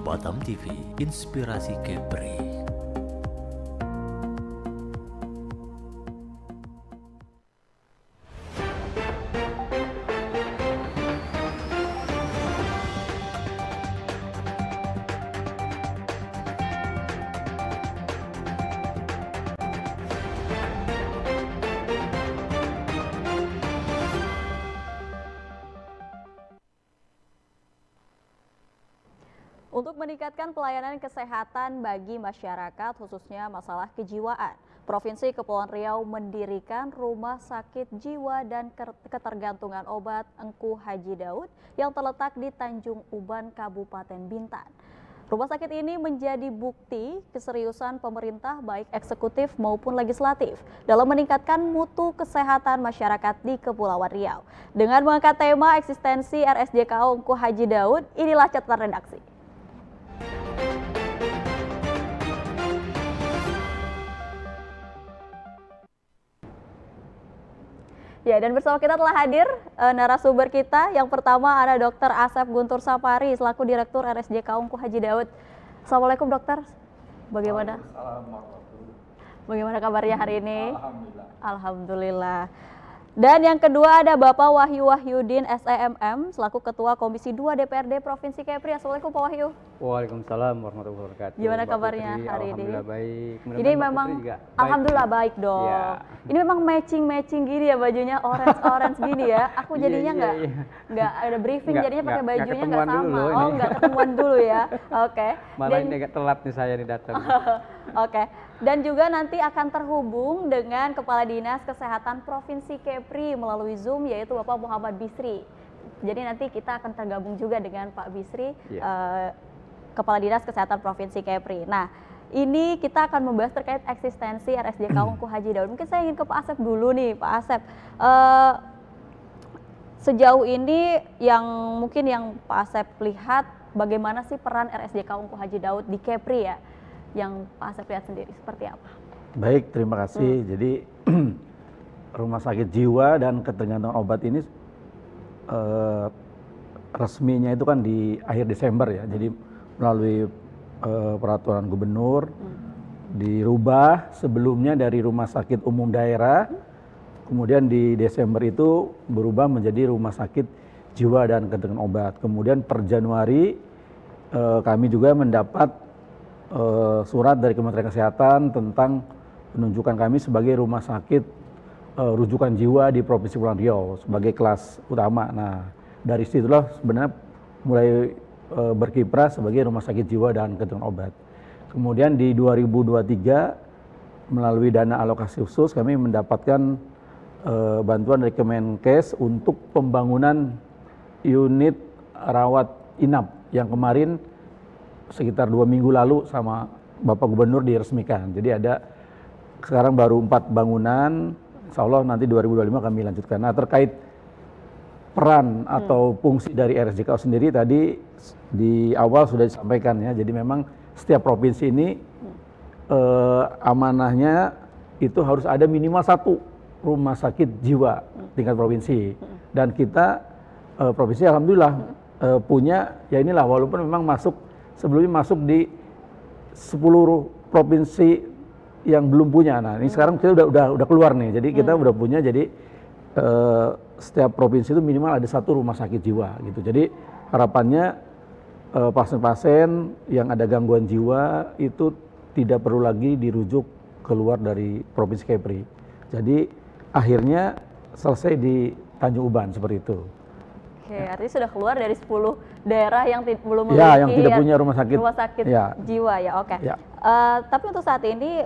Batam TV, Inspirasi Kepri. Untuk meningkatkan pelayanan kesehatan bagi masyarakat, khususnya masalah kejiwaan, Provinsi Kepulauan Riau mendirikan Rumah Sakit Jiwa dan Ketergantungan Obat Engku Haji Daud yang terletak di Tanjung Uban, Kabupaten Bintan. Rumah sakit ini menjadi bukti keseriusan pemerintah baik eksekutif maupun legislatif dalam meningkatkan mutu kesehatan masyarakat di Kepulauan Riau. Dengan mengangkat tema eksistensi RSJKO Engku Haji Daud, inilah catatan redaksi. Ya, dan bersama kita telah hadir narasumber kita. Yang pertama ada Dr. Asep Guntur Sapari selaku Direktur RSJKO Engku Haji Daud. Assalamualaikum dokter. Bagaimana? Bagaimana kabarnya hari ini? Alhamdulillah. Alhamdulillah. Dan yang kedua ada Bapak Wahyu Wahyudin SEMM selaku Ketua Komisi 2 DPRD Provinsi Kepri. Assalamualaikum Pak Wahyu. Waalaikumsalam warahmatullahi wabarakatuh. Gimana Mbak kabarnya Putri, hari ini? Alhamdulillah baik. Ini memang alhamdulillah baik dong. Ya. Ini memang matching gini ya bajunya orange gini ya. Aku jadinya nggak ada briefing jadinya pakai bajunya nggak sama. Oh nggak ketemuan dulu ya. Oke. Malah ini agak telat nih saya nih datang. Oke. Dan juga nanti akan terhubung dengan Kepala Dinas Kesehatan Provinsi Kepri melalui Zoom yaitu Bapak Muhammad Bisri. Jadi nanti kita akan tergabung juga dengan Pak Bisri, Kepala Dinas Kesehatan Provinsi Kepri. Nah, ini kita akan membahas terkait eksistensi RSJKO Engku Haji Daud. Mungkin saya ingin ke Pak Asep dulu nih, Pak Asep. Sejauh ini yang Pak Asep lihat bagaimana sih peran RSJKO Engku Haji Daud di Kepri ya? Yang Pak Asep lihat sendiri seperti apa? Baik, terima kasih. Jadi Rumah Sakit Jiwa dan Ketergantungan Obat ini resminya itu kan di akhir Desember ya. Jadi melalui peraturan gubernur dirubah sebelumnya dari Rumah Sakit Umum Daerah, kemudian di Desember itu berubah menjadi Rumah Sakit Jiwa dan Ketergantungan Obat. Kemudian per Januari kami juga mendapat surat dari Kementerian Kesehatan tentang penunjukan kami sebagai rumah sakit rujukan jiwa di Provinsi Kepulauan Riau sebagai kelas utama. Nah, dari situlah sebenarnya mulai berkiprah sebagai rumah sakit jiwa dan ketergantungan obat. Kemudian di 2023 melalui dana alokasi khusus kami mendapatkan bantuan dari Kemenkes untuk pembangunan unit rawat inap yang kemarin sekitar 2 minggu lalu sama Bapak Gubernur diresmikan. Jadi ada sekarang baru 4 bangunan, insya Allah nanti 2025 kami lanjutkan. Nah, terkait peran atau fungsi dari RSJKO sendiri tadi di awal sudah disampaikan ya. Jadi memang setiap provinsi ini amanahnya itu harus ada minimal 1 rumah sakit jiwa tingkat provinsi. Dan kita provinsi alhamdulillah punya ya inilah, walaupun memang sebelumnya masuk di 10 provinsi yang belum punya. Nah, ini sekarang kita udah keluar nih. Jadi kita udah punya, jadi setiap provinsi itu minimal ada 1 rumah sakit jiwa gitu. Jadi harapannya pasien-pasien yang ada gangguan jiwa itu tidak perlu lagi dirujuk keluar dari Provinsi Kepri. Jadi akhirnya selesai di Tanjung Uban seperti itu. Oke, artinya sudah keluar dari 10 daerah yang belum memiliki yang tidak punya rumah sakit jiwa ya. Oke. Ya. Tapi untuk saat ini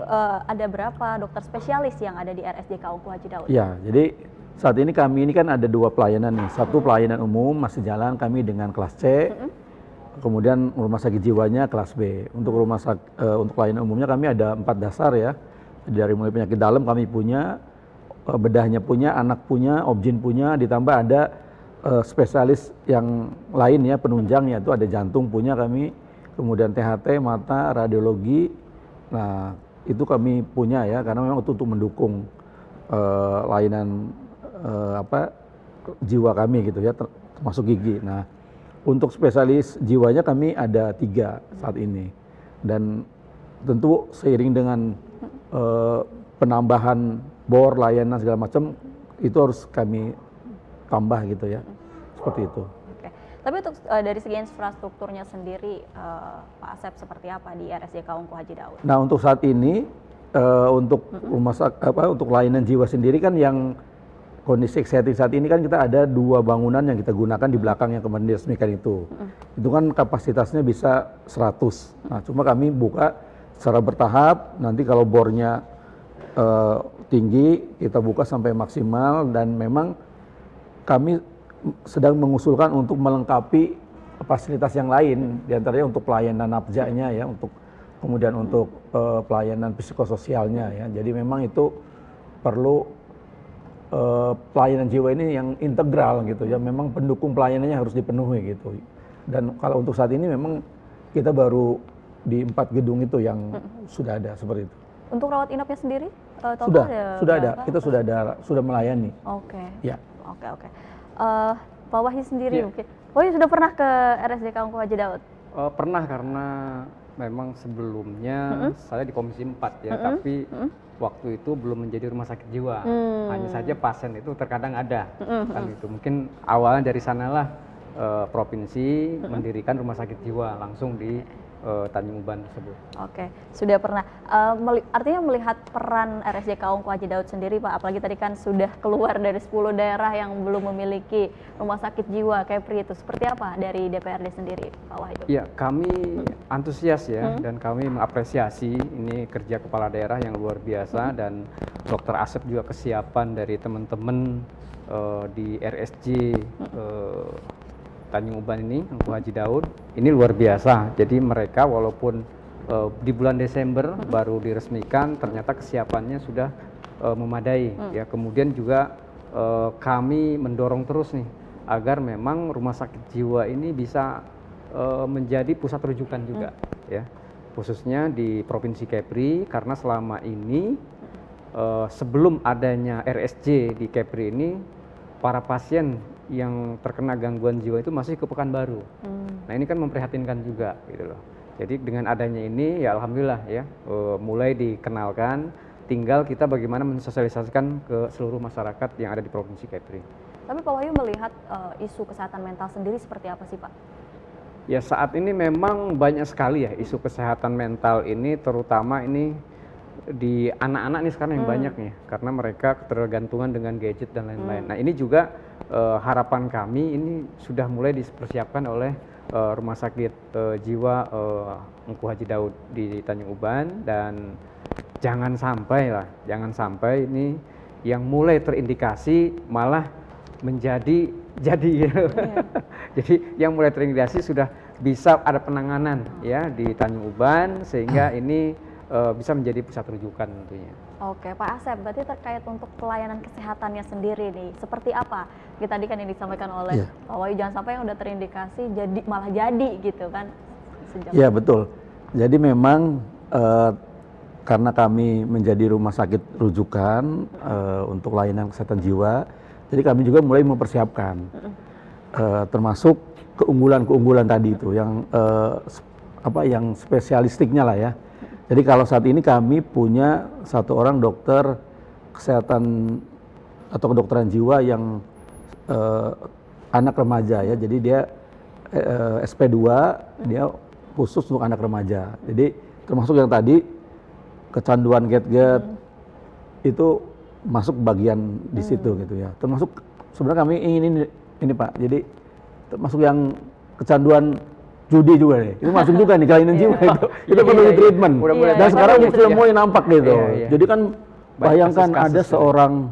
ada berapa dokter spesialis yang ada di RSJKO Engku Haji Daud? Ya, jadi saat ini kami ini kan ada 2 pelayanan nih. Satu pelayanan umum masih jalan kami dengan kelas C. Kemudian rumah sakit jiwanya kelas B. Untuk untuk pelayanan umumnya kami ada 4 dasar ya. Dari mulai penyakit dalam kami punya, bedahnya punya, anak punya, obgyn punya, ditambah ada spesialis yang lain ya, penunjang ya, itu ada jantung punya kami, kemudian THT, mata, radiologi. Nah, itu kami punya ya, karena memang itu untuk mendukung layanan jiwa kami gitu ya, termasuk gigi. Nah, Untuk spesialis jiwanya kami ada 3 saat ini, dan tentu seiring dengan penambahan bor, layanan segala macam itu harus kami tambah gitu ya, seperti itu. Oke. Tapi untuk dari segi infrastrukturnya sendiri, Pak Asep, seperti apa di RSJK Ungku Haji Daud? Nah, untuk saat ini untuk untuk layanan jiwa sendiri kan yang kondisi kesehatan saat ini kan kita ada 2 bangunan yang kita gunakan di belakang yang kemarin diresmikan itu. Itu kan kapasitasnya bisa 100. Nah, cuma kami buka secara bertahap, nanti kalau bornya tinggi kita buka sampai maksimal, dan memang kami sedang mengusulkan untuk melengkapi fasilitas yang lain, diantaranya untuk pelayanan nafjanya ya, kemudian untuk pelayanan psikososialnya ya. Jadi memang itu perlu pelayanan jiwa ini yang integral gitu ya, memang pendukung pelayanannya harus dipenuhi gitu. Dan kalau untuk saat ini memang kita baru di 4 gedung itu yang sudah ada seperti itu. Untuk rawat inapnya sendiri total sudah ada, kita sudah melayani. Oke. Ya. Oke. Pak Wahyu sendiri mungkin. Wahyu sudah pernah ke RSJK Ungku Haji Daud? Pernah, karena memang sebelumnya saya di Komisi 4 ya, tapi waktu itu belum menjadi rumah sakit jiwa. Hanya saja pasien itu terkadang ada, kan itu. Mungkin awalnya dari sanalah provinsi mendirikan rumah sakit jiwa langsung di Tanjung Uban tersebut. Oke, sudah pernah. Artinya melihat peran RSJK Ungku Haji Daud sendiri, Pak, apalagi tadi kan sudah keluar dari 10 daerah yang belum memiliki rumah sakit jiwa Kepri, itu seperti apa dari DPRD sendiri, Pak Wahyu? Ya, kami antusias ya, dan kami mengapresiasi ini kerja kepala daerah yang luar biasa, dan Dr. Asep juga kesiapan dari teman-teman di RSJ Tanjung Uban ini, Ungku Haji Daud, ini luar biasa. Jadi mereka walaupun di bulan Desember baru diresmikan, ternyata kesiapannya sudah memadai. Ya, kemudian juga kami mendorong terus nih agar memang rumah sakit jiwa ini bisa menjadi pusat rujukan juga, ya, khususnya di Provinsi Kepri, karena selama ini sebelum adanya RSJ di Kepri ini, para pasien yang terkena gangguan jiwa itu masih ke Pekanbaru. Nah, ini kan memprihatinkan juga gitu loh. Jadi dengan adanya ini ya alhamdulillah ya, mulai dikenalkan, tinggal kita bagaimana mensosialisasikan ke seluruh masyarakat yang ada di Provinsi Kepri. Tapi Pak Wahyu melihat isu kesehatan mental sendiri seperti apa sih, Pak? Ya, saat ini memang banyak sekali ya isu kesehatan mental ini, terutama ini di anak-anak nih sekarang yang banyak nih, karena mereka ketergantungan dengan gadget dan lain-lain. Nah, ini juga harapan kami ini sudah mulai dipersiapkan oleh Rumah Sakit Jiwa Ungku Haji Daud di Tanjung Uban, dan jangan sampai ini yang mulai terindikasi malah menjadi jadi yang mulai terindikasi sudah bisa ada penanganan ya di Tanjung Uban, sehingga ini bisa menjadi pusat rujukan tentunya. Oke, Pak Asep, berarti terkait untuk pelayanan kesehatannya sendiri nih, seperti apa? Tadi kan yang disampaikan oleh Pak Wahyu, jangan sampai yang udah terindikasi malah jadi gitu kan? Iya, betul. Jadi memang karena kami menjadi rumah sakit rujukan untuk layanan kesehatan jiwa, jadi kami juga mulai mempersiapkan, termasuk keunggulan-keunggulan tadi itu, yang yang spesialistiknya lah ya. Jadi kalau saat ini kami punya 1 orang dokter kesehatan atau kedokteran jiwa yang anak remaja ya. Jadi dia SP2, dia khusus untuk anak remaja. Jadi termasuk yang tadi kecanduan gadget itu masuk bagian di situ gitu ya. Termasuk sebenarnya kami ingin ini Pak. Jadi termasuk yang kecanduan judi juga nih, itu masuk juga nih kelainan jiwa itu perlu di treatment. Dan sekarang sudah mulai nampak gitu. Jadi kan bayangkan ada seorang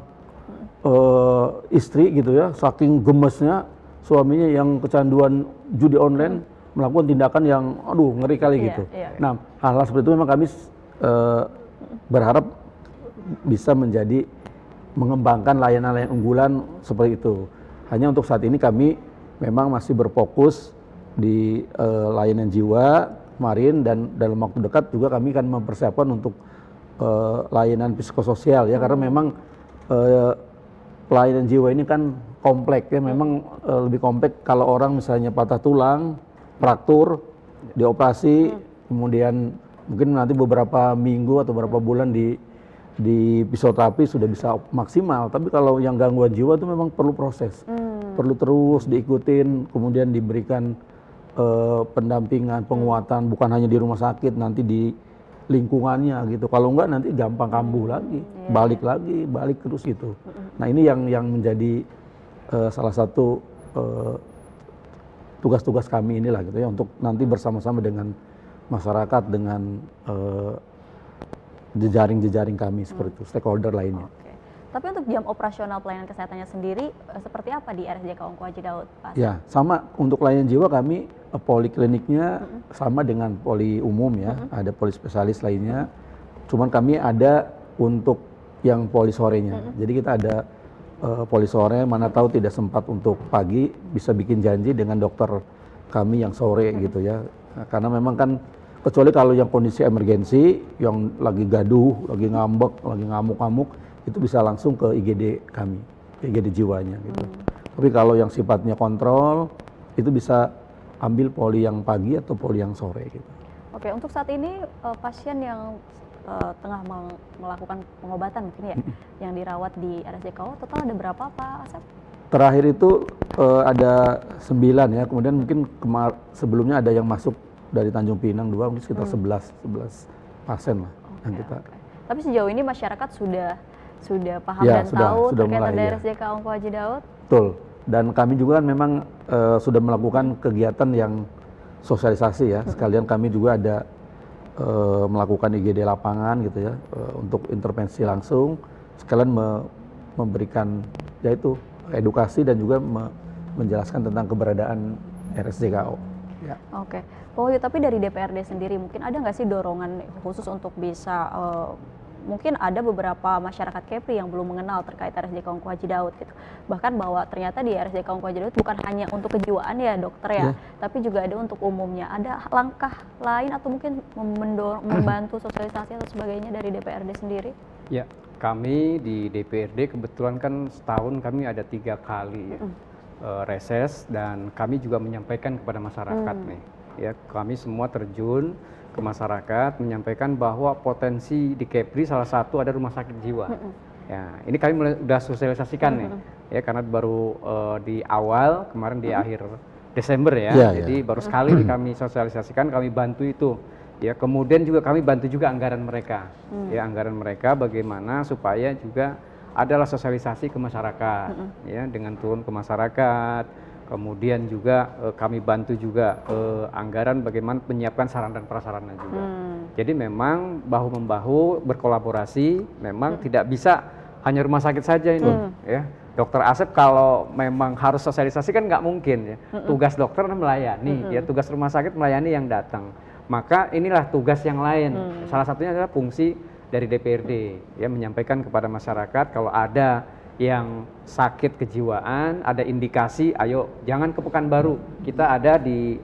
istri gitu ya, saking gemesnya suaminya yang kecanduan judi online melakukan tindakan yang aduh ngeri kali gitu. Nah, hal-hal seperti itu memang kami berharap bisa mengembangkan layanan-layanan unggulan seperti itu. Hanya untuk saat ini kami memang masih berfokus di layanan jiwa kemarin, dan dalam waktu dekat juga kami akan mempersiapkan untuk layanan psikososial ya, karena memang pelayanan jiwa ini kan kompleks ya, memang lebih kompleks kalau orang misalnya patah tulang, fraktur, dioperasi, kemudian mungkin nanti beberapa minggu atau beberapa bulan di fisioterapi sudah bisa maksimal. Tapi kalau yang gangguan jiwa itu memang perlu proses, perlu terus diikutin, kemudian diberikan pendampingan, penguatan, bukan hanya di rumah sakit, nanti di lingkungannya gitu. Kalau enggak nanti gampang kambuh lagi, balik terus gitu. Nah ini yang menjadi salah satu tugas-tugas kami inilah gitu ya, untuk nanti bersama-sama dengan masyarakat, dengan jejaring-jejaring kami seperti itu, stakeholder lainnya. Oke. Tapi untuk jam operasional pelayanan kesehatannya sendiri seperti apa di RSJK Ongko Haji Daud, Pak? Ya, sama untuk layanan jiwa kami polikliniknya sama dengan poli umum ya, ada poli spesialis lainnya. Cuman kami ada untuk yang poli sorenya. Jadi kita ada poli sore, mana tahu tidak sempat untuk pagi, bisa bikin janji dengan dokter kami yang sore gitu ya. Nah, karena memang kan kecuali kalau yang kondisi emergensi, yang lagi gaduh, lagi ngambek, lagi ngamuk-ngamuk, itu bisa langsung ke IGD kami, IGD jiwanya gitu. Tapi kalau yang sifatnya kontrol, itu bisa ambil poli yang pagi atau poli yang sore gitu. Oke, untuk saat ini pasien yang tengah melakukan pengobatan mungkin ya, yang dirawat di RSJKO, total ada berapa Pak Asep? Terakhir itu ada 9 ya, kemudian mungkin sebelumnya ada yang masuk dari Tanjung Pinang 2, mungkin sekitar 11 pasien lah yang kita. Tapi sejauh ini masyarakat sudah paham Ya, dan tahu terkait mulai, ada ya. RSJK Ongko Haji Daud? Betul. Dan kami juga kan memang sudah melakukan kegiatan yang sosialisasi ya. Sekalian kami juga ada melakukan IGD lapangan gitu ya, untuk intervensi langsung. Sekalian memberikan yaitu edukasi dan juga menjelaskan tentang keberadaan RSJKO. Ya. Oke, Pak Wahyu, tapi dari DPRD sendiri mungkin ada nggak sih dorongan khusus untuk bisa mungkin ada beberapa masyarakat Kepri yang belum mengenal terkait RSJK Ongko Haji Daud gitu. Bahkan bahwa ternyata di RSJK Ongko Haji Daud bukan hanya untuk kejiwaan ya dokter ya, tapi juga ada untuk umumnya. Ada langkah lain atau mungkin membantu sosialisasi atau sebagainya dari DPRD sendiri? Ya, kami di DPRD kebetulan kan setahun kami ada 3 kali ya, reses, dan kami juga menyampaikan kepada masyarakat nih. Ya, kami semua terjun ke masyarakat menyampaikan bahwa potensi di Kepri salah satu ada rumah sakit jiwa. Ya, ini kami sudah sosialisasikan nih, ya karena baru di awal kemarin di akhir Desember ya, jadi baru sekali kami sosialisasikan, kami bantu itu. Ya, kemudian juga kami bantu juga anggaran mereka, ya anggaran mereka bagaimana supaya juga adalah sosialisasi ke masyarakat, ya dengan turun ke masyarakat. Kemudian juga kami bantu juga anggaran bagaimana menyiapkan sarana dan prasarana juga. Jadi memang bahu-membahu berkolaborasi, memang tidak bisa hanya rumah sakit saja ini. Ya, Dokter Asep kalau memang harus sosialisasi kan nggak mungkin ya. Tugas dokter melayani, ya tugas rumah sakit melayani yang datang. Maka inilah tugas yang lain. Salah satunya adalah fungsi dari DPRD, ya menyampaikan kepada masyarakat kalau ada yang sakit kejiwaan, ada indikasi, ayo jangan ke Pekanbaru, kita ada di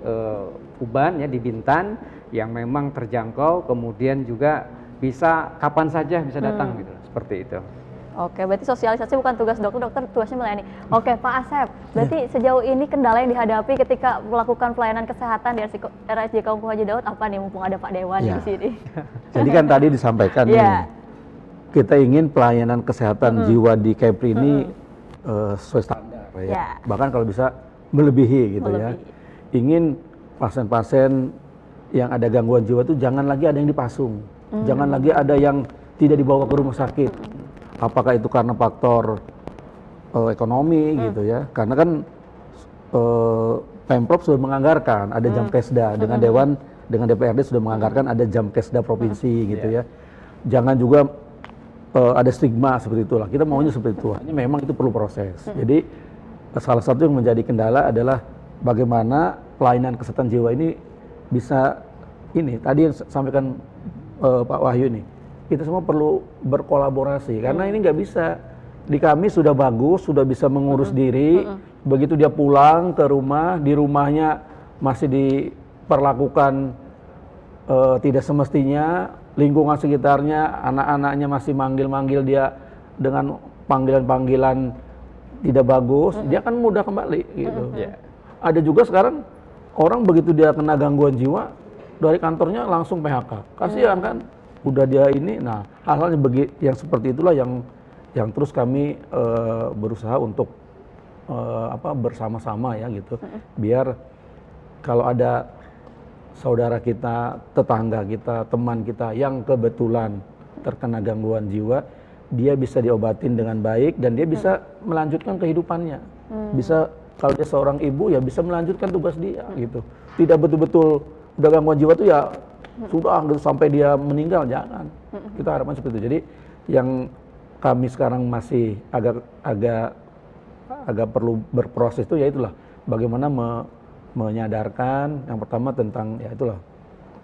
Uban ya, di Bintan yang memang terjangkau, kemudian juga bisa kapan saja bisa datang gitu, seperti itu. Oke, berarti sosialisasi bukan tugas dokter, dokter tugasnya melayani. Oke, Pak Asep, berarti sejauh ini kendala yang dihadapi ketika melakukan pelayanan kesehatan di RSJK Ongko Haji Daud apa nih, mumpung ada Pak Dewan di sini? Jadi kan tadi disampaikan nih, kita ingin pelayanan kesehatan jiwa di Kepri ini sesuai standar ya. Bahkan kalau bisa melebihi gitu ya. Ingin pasien-pasien yang ada gangguan jiwa itu jangan lagi ada yang dipasung. Jangan lagi ada yang tidak dibawa ke rumah sakit. Apakah itu karena faktor ekonomi gitu ya. Karena kan Pemprov sudah menganggarkan ada jam kesda, dengan Dewan, dengan DPRD sudah menganggarkan ada jam kesda provinsi gitu ya. Jangan juga ada stigma seperti itulah. Kita maunya seperti itu. Ini memang itu perlu proses. Jadi salah satu yang menjadi kendala adalah bagaimana pelayanan kesehatan jiwa ini bisa ini tadi yang sampaikan Pak Wahyu nih. Kita semua perlu berkolaborasi karena ini nggak bisa. Di kami sudah bagus, sudah bisa mengurus diri. Begitu dia pulang ke rumah, di rumahnya masih diperlakukan tidak semestinya. Lingkungan sekitarnya, anak-anaknya masih manggil-manggil dia dengan panggilan-panggilan tidak bagus, dia kan mudah kembali gitu. Ya. Ada juga sekarang orang begitu dia kena gangguan jiwa dari kantornya langsung PHK. Kasihan kan, udah dia ini. Nah, hal-hal yang seperti itulah yang terus kami berusaha untuk bersama-sama ya gitu. Biar kalau ada saudara kita, tetangga kita, teman kita yang kebetulan terkena gangguan jiwa, dia bisa diobatin dengan baik dan dia bisa melanjutkan kehidupannya. Bisa, kalau dia seorang ibu ya bisa melanjutkan tugas dia gitu. Tidak betul-betul udah gangguan jiwa tuh ya sudah gitu sampai dia meninggal, jangan. Kita harapkan seperti itu. Jadi yang kami sekarang masih agak perlu berproses itu ya itulah bagaimana menyadarkan yang pertama tentang ya itulah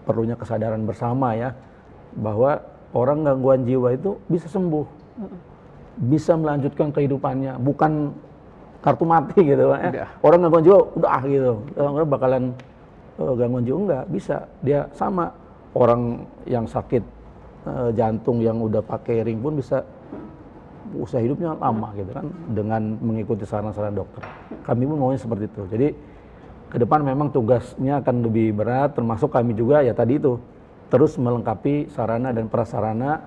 perlunya kesadaran bersama ya, bahwa orang gangguan jiwa itu bisa sembuh, bisa melanjutkan kehidupannya, bukan kartu mati gitu ya. Orang gangguan jiwa udah gitu, orang bakalan gangguan jiwa enggak, bisa dia sama orang yang sakit jantung yang udah pakai ring pun bisa usaha hidupnya lama gitu kan dengan mengikuti saran-saran dokter. Kami pun maunya seperti itu. Jadi ke depan memang tugasnya akan lebih berat, termasuk kami juga ya tadi itu terus melengkapi sarana dan prasarana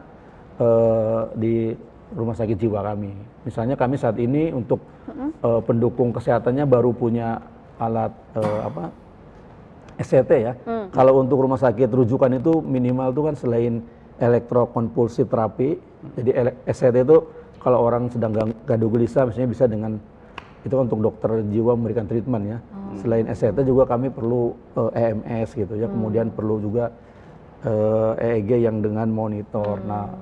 di rumah sakit jiwa kami. Misalnya kami saat ini untuk pendukung kesehatannya baru punya alat SCT ya. Kalau untuk rumah sakit rujukan itu minimal itu kan selain elektrokonvulsif terapi, jadi SCT itu kalau orang sedang gaduh gelisah misalnya bisa dengan itu untuk dokter jiwa memberikan treatment ya. Selain SCT juga kami perlu EMS gitu ya, kemudian perlu juga EEG yang dengan monitor. Nah,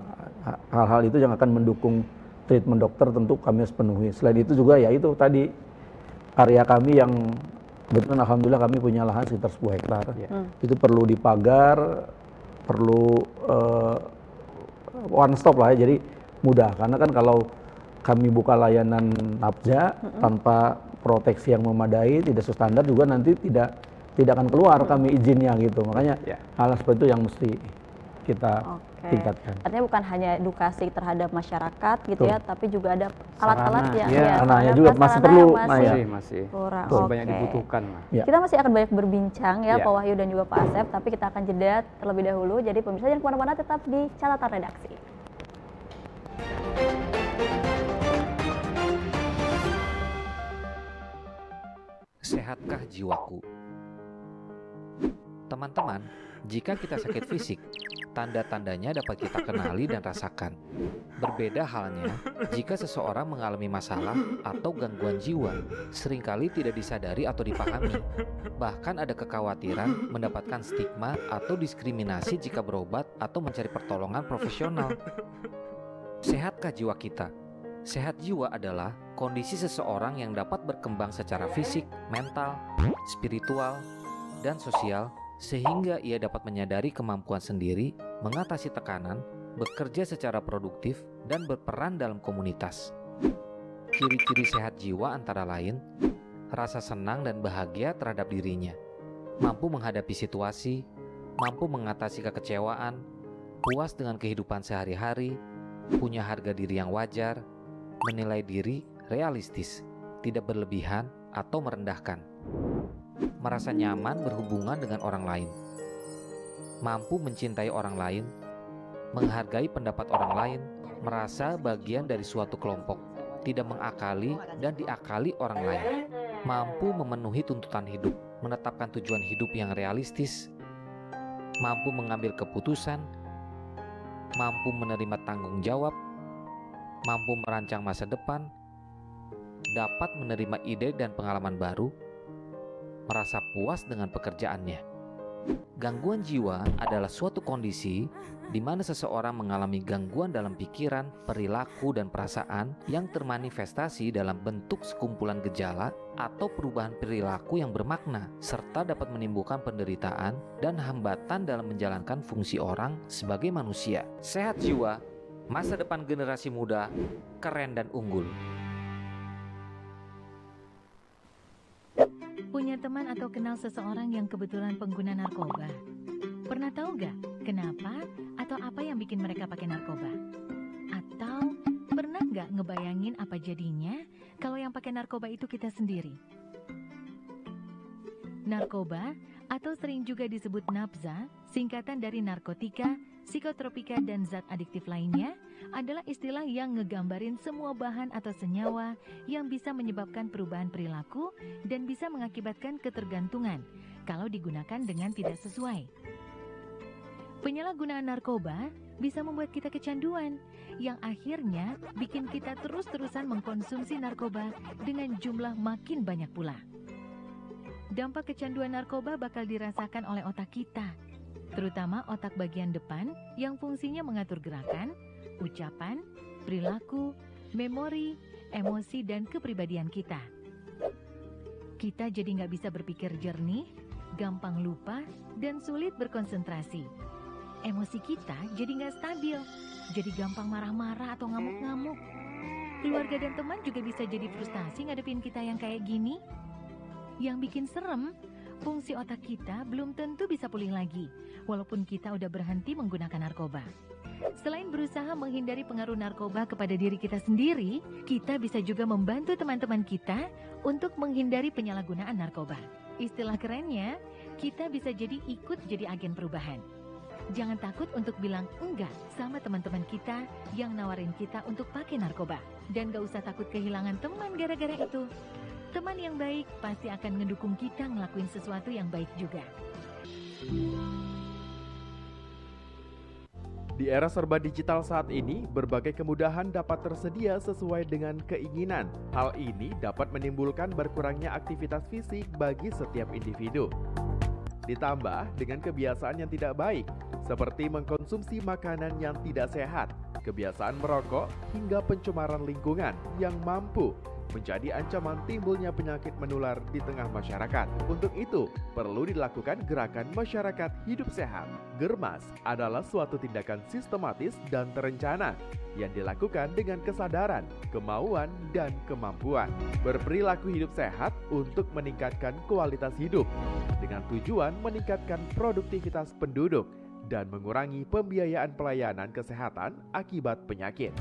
hal-hal itu yang akan mendukung treatment dokter tentu kami harus penuhi. Selain itu juga ya itu tadi area kami yang kebetulan alhamdulillah kami punya lahan sekitar 10 hektar. Itu perlu dipagar, perlu one stop lah ya, jadi mudah. Karena kan kalau kami buka layanan nafza tanpa proteksi yang memadai, tidak standar juga nanti tidak akan keluar kami izinnya gitu. Makanya hal seperti itu yang mesti kita tingkatkan. Artinya bukan hanya edukasi terhadap masyarakat gitu ya, tapi juga ada alat-alat yang sarananya juga masih perlu, masih kurang. Banyak dibutuhkan. Kita masih akan banyak berbincang ya Pak Wahyu dan juga Pak Asep, tapi kita akan jeda terlebih dahulu. Jadi pemirsa jangan kemana-mana, tetap di catatan redaksi. Sehatkah jiwaku? Teman-teman, jika kita sakit fisik, tanda-tandanya dapat kita kenali dan rasakan. Berbeda halnya jika seseorang mengalami masalah atau gangguan jiwa, seringkali tidak disadari atau dipahami. Bahkan ada kekhawatiran mendapatkan stigma atau diskriminasi jika berobat atau mencari pertolongan profesional. Sehatkah jiwa kita? Sehat jiwa adalah kondisi seseorang yang dapat berkembang secara fisik, mental, spiritual, dan sosial sehingga ia dapat menyadari kemampuan sendiri, mengatasi tekanan, bekerja secara produktif, dan berperan dalam komunitas. Ciri-ciri sehat jiwa antara lain, rasa senang dan bahagia terhadap dirinya, mampu menghadapi situasi, mampu mengatasi kekecewaan, puas dengan kehidupan sehari-hari, punya harga diri yang wajar, menilai diri realistis, tidak berlebihan atau merendahkan, merasa nyaman berhubungan dengan orang lain, mampu mencintai orang lain, menghargai pendapat orang lain, merasa bagian dari suatu kelompok, tidak mengakali dan diakali orang lain, mampu memenuhi tuntutan hidup, menetapkan tujuan hidup yang realistis, mampu mengambil keputusan, mampu menerima tanggung jawab, mampu merancang masa depan, dapat menerima ide dan pengalaman baru, merasa puas dengan pekerjaannya. Gangguan jiwa adalah suatu kondisi di mana seseorang mengalami gangguan dalam pikiran, perilaku, dan perasaan yang termanifestasi dalam bentuk sekumpulan gejala atau perubahan perilaku yang bermakna, serta dapat menimbulkan penderitaan dan hambatan dalam menjalankan fungsi orang sebagai manusia. Sehat jiwa, masa depan generasi muda, keren dan unggul. Punya teman atau kenal seseorang yang kebetulan pengguna narkoba? Pernah tahu gak kenapa atau apa yang bikin mereka pakai narkoba? Atau pernah gak ngebayangin apa jadinya kalau yang pakai narkoba itu kita sendiri? Narkoba atau sering juga disebut nafza, singkatan dari narkotika, psikotropika, dan zat adiktif lainnya, adalah istilah yang ngegambarin semua bahan atau senyawa yang bisa menyebabkan perubahan perilaku dan bisa mengakibatkan ketergantungan kalau digunakan dengan tidak sesuai. Penyalahgunaan narkoba bisa membuat kita kecanduan, yang akhirnya bikin kita terus-terusan mengkonsumsi narkoba dengan jumlah makin banyak pula. Dampak kecanduan narkoba bakal dirasakan oleh otak kita, terutama otak bagian depan yang fungsinya mengatur gerakan, ucapan, perilaku, memori, emosi, dan kepribadian kita. Kita jadi nggak bisa berpikir jernih, gampang lupa, dan sulit berkonsentrasi. Emosi kita jadi nggak stabil, jadi gampang marah-marah atau ngamuk-ngamuk. Keluarga dan teman juga bisa jadi frustasi ngadepin kita yang kayak gini. Yang bikin serem, fungsi otak kita belum tentu bisa pulih lagi, walaupun kita udah berhenti menggunakan narkoba. Selain berusaha menghindari pengaruh narkoba kepada diri kita sendiri, kita bisa juga membantu teman-teman kita untuk menghindari penyalahgunaan narkoba. Istilah kerennya, kita bisa ikut jadi agen perubahan. Jangan takut untuk bilang enggak sama teman-teman kita yang nawarin kita untuk pakai narkoba. Dan gak usah takut kehilangan teman gara-gara itu. Teman yang baik pasti akan ngedukung kita ngelakuin sesuatu yang baik juga. Di era serba digital saat ini, berbagai kemudahan dapat tersedia sesuai dengan keinginan. Hal ini dapat menimbulkan berkurangnya aktivitas fisik bagi setiap individu. Ditambah dengan kebiasaan yang tidak baik, seperti mengkonsumsi makanan yang tidak sehat, kebiasaan merokok, hingga pencemaran lingkungan yang mampu menjadi ancaman timbulnya penyakit menular di tengah masyarakat. Untuk itu, perlu dilakukan gerakan masyarakat hidup sehat. Germas adalah suatu tindakan sistematis dan terencana yang dilakukan dengan kesadaran, kemauan, dan kemampuan. Berperilaku hidup sehat untuk meningkatkan kualitas hidup dengan tujuan meningkatkan produktivitas penduduk dan mengurangi pembiayaan pelayanan kesehatan akibat penyakit.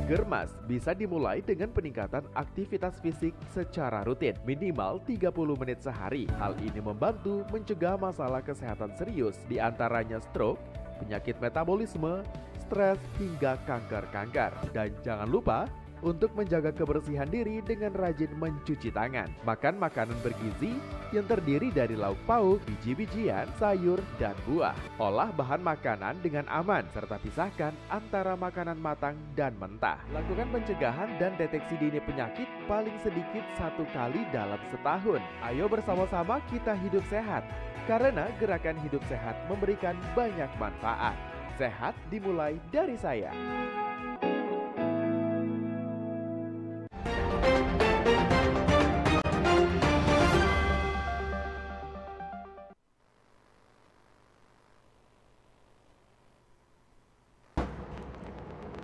Germas bisa dimulai dengan peningkatan aktivitas fisik secara rutin, minimal 30 menit sehari. Hal ini membantu mencegah masalah kesehatan serius, diantaranya stroke, penyakit metabolisme, stres, hingga kanker-kanker. Dan jangan lupa untuk menjaga kebersihan diri dengan rajin mencuci tangan. Makan makanan bergizi yang terdiri dari lauk pauk, biji-bijian, sayur, dan buah. Olah bahan makanan dengan aman, serta pisahkan antara makanan matang dan mentah. Lakukan pencegahan dan deteksi dini penyakit paling sedikit 1 kali dalam setahun. Ayo bersama-sama kita hidup sehat, karena gerakan hidup sehat memberikan banyak manfaat. Sehat dimulai dari saya.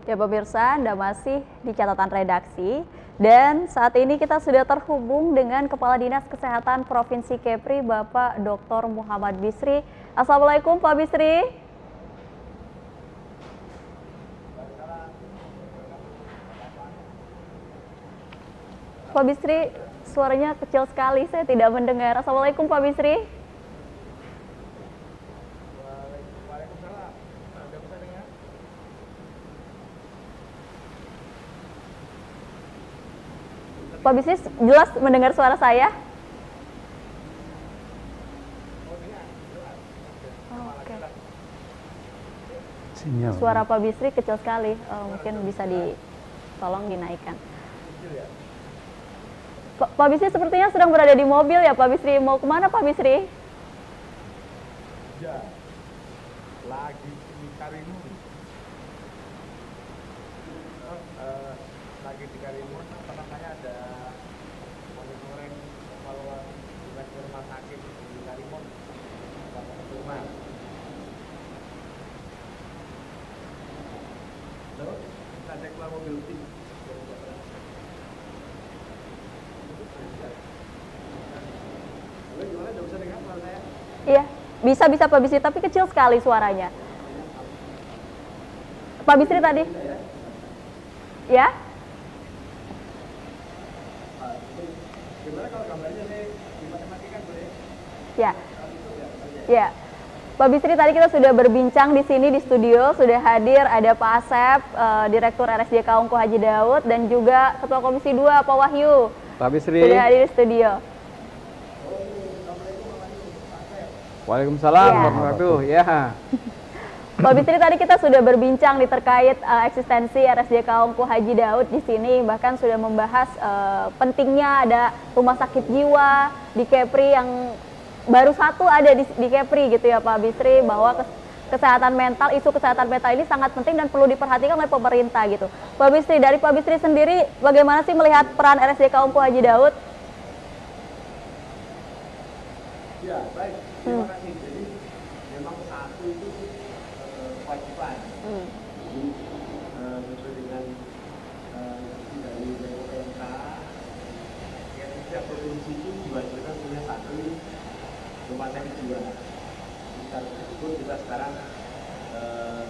Ya pemirsa, Anda masih di catatan redaksi dan saat ini kita sudah terhubung dengan Kepala Dinas Kesehatan Provinsi Kepri, Bapak Dr. Muhammad Bisri. Assalamualaikum Pak Bisri. Pak Bisri, suaranya kecil sekali, saya tidak mendengar. Assalamualaikum Pak Bisri. Pak Bisri jelas mendengar suara saya? Oke. Suara Pak Bisri kecil sekali, mungkin bisa tolong dinaikkan. Pak Bisri sepertinya sedang berada di mobil ya Pak Bisri, mau kemana Pak Bisri? Ya, lagi di Karimun. Lagi di Karimun, apa namanya, ada monitoring evaluasi di rumah sakit di Karimun. Rumah. Terus kita cek mobil tim. Iya, bisa Pak Bisri, tapi kecil sekali suaranya. Pak Bisri tadi? Ya? Ya, ya. Pak Bisri, tadi kita sudah berbincang di sini di studio, sudah hadir ada Pak Asep, Direktur RSJK Ungku Haji Daud, dan juga Ketua Komisi 2 Pak Wahyu. Pak Bisri. Sudah hadir di studio. Waalaikumsalam Ya. warahmatullahi wabarakatuh. Ya. Pak Bisri, tadi kita sudah berbincang terkait eksistensi RSJK Ungku Haji Daud di sini, bahkan sudah membahas pentingnya ada rumah sakit jiwa di Kepri yang baru satu ada di Kepri gitu ya Pak Bisri, bahwa kesehatan mental, isu kesehatan mental ini sangat penting dan perlu diperhatikan oleh pemerintah gitu. Pak Bisri, dari Pak Bisri sendiri bagaimana sih melihat peran RSJK Ungku Haji Daud? Ya, baik. Terima kasih. Jadi memang satu itu kewajiban. Jadi sesuai dengan instruksi dari PMK, ya setiap provinsi itu diwajibkan punya satu rumah sakit jiwa. Kita tersebut kita sekarang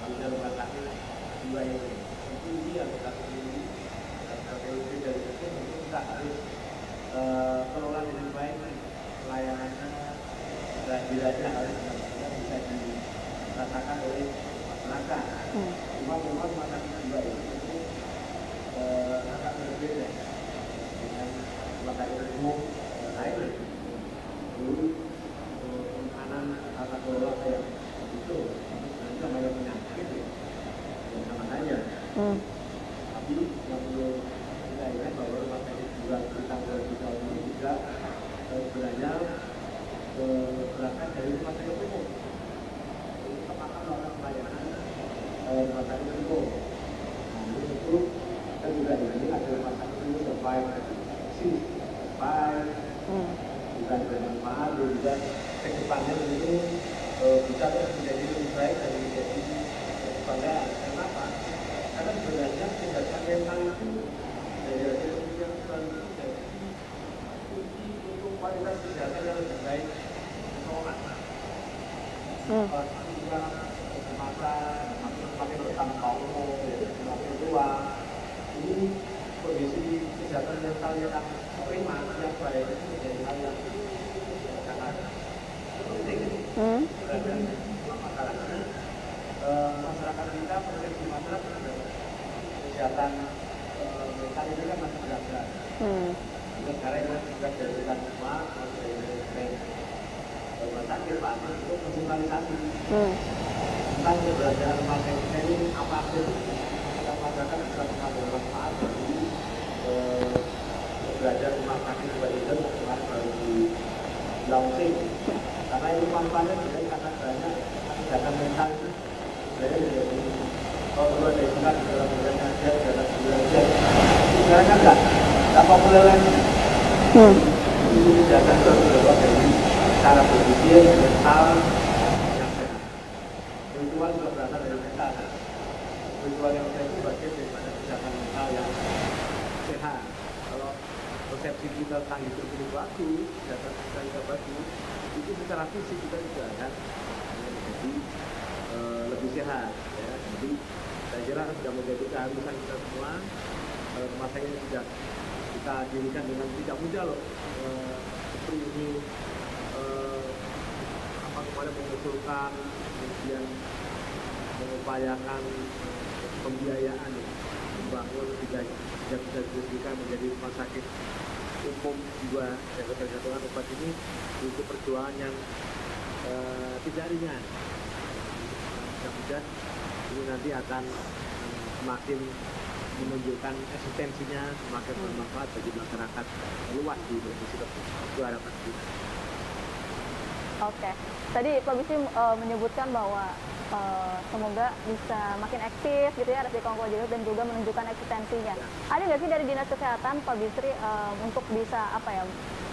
punya rumah sakit jiwa ini. Itu yang kita pilih strategi dari itu tentu kita harus kelola dengan baik pelayanannya, kehadirannya harus benar-benar bisa dirasakan oleh masyarakat. Cuma memang rumah sakit jiwa itu agak berbeda dengan rumah sakit umum lain. Dulu penanganan tata kelola yang itu sebenarnya banyak penyakit yang sama saja. Tapi yang perlu kita ingat bahwa rumah sakit jiwa kita tahun ini juga sebenarnya berangkat dari rumah sakit umum. Ini terpaksa melakukan pelayanan rumah sakit umum. Nah, itu kita juga ini ada rumah sakit umum terbaik, bukan bermanfaat, juga kedepannya itu bisa menjadi lebih baik dan menjadi kebanggaan. Kenapa? Karena sebenarnya kesehatan mental itu dari hasil penelitian itu menjadi kunci untuk kualitas kesehatan yang lebih baik seseorang. Masa semakin bertambah umur, semakin tua, ini kondisi kesehatan mental yang prima, yang baik itu menjadi hal yang sangat penting. Dan masyarakat kita, persepsi masyarakat kesehatan mental ini kan masih beragam. Sekarang ini juga dilakukan semua, masih dari rumah sakit Pak untuk konsultasi tentang keberadaan rumah sakit ini apa sih yang masyarakat bisa mengambil manfaat dari keberadaan rumah sakit Balidan kemarin baru di launching, karena itu manfaatnya sebenarnya sangat banyak. Kesehatan mental itu sebenarnya menjadi kalau dulu ada istilah di dalam bulan aja, dalam bulan aja sekarang kan nggak populer lagi. Ini kesehatan itu harus dilakukan dari cara berpikir mental yang sehat. Spiritual juga berasal dari mental. Spiritual yang sehat itu bagian daripada kesehatan mental yang sehat. Kalau persepsi kita tentang hidup ini bagus, kesehatan kita bagus, itu secara fisik kita juga akan menjadi lebih sehat. Ya. Jadi saya kira sudah menjadi keharusan kita semua. Rumah sakit ini sudah kita dirikan dengan tidak mudah loh. Seperti ini kemarin mengusulkan, kemudian mengupayakan pembiayaan membangun tidak bisa didirikan menjadi rumah sakit umum jiwa dan ketergantungan obat ini untuk perjuangan yang tidak ringan. Mudah-mudahan ini nanti akan semakin menunjukkan eksistensinya, semakin bermanfaat bagi masyarakat luas di provinsi tersebut. Itu harapan kita. Oke, tadi Pak Bisri menyebutkan bahwa semoga bisa makin eksis gitu ya RSJK Ungku Haji Daud dan juga menunjukkan eksistensinya. Ada nggak sih dari Dinas Kesehatan Pak Bisri untuk bisa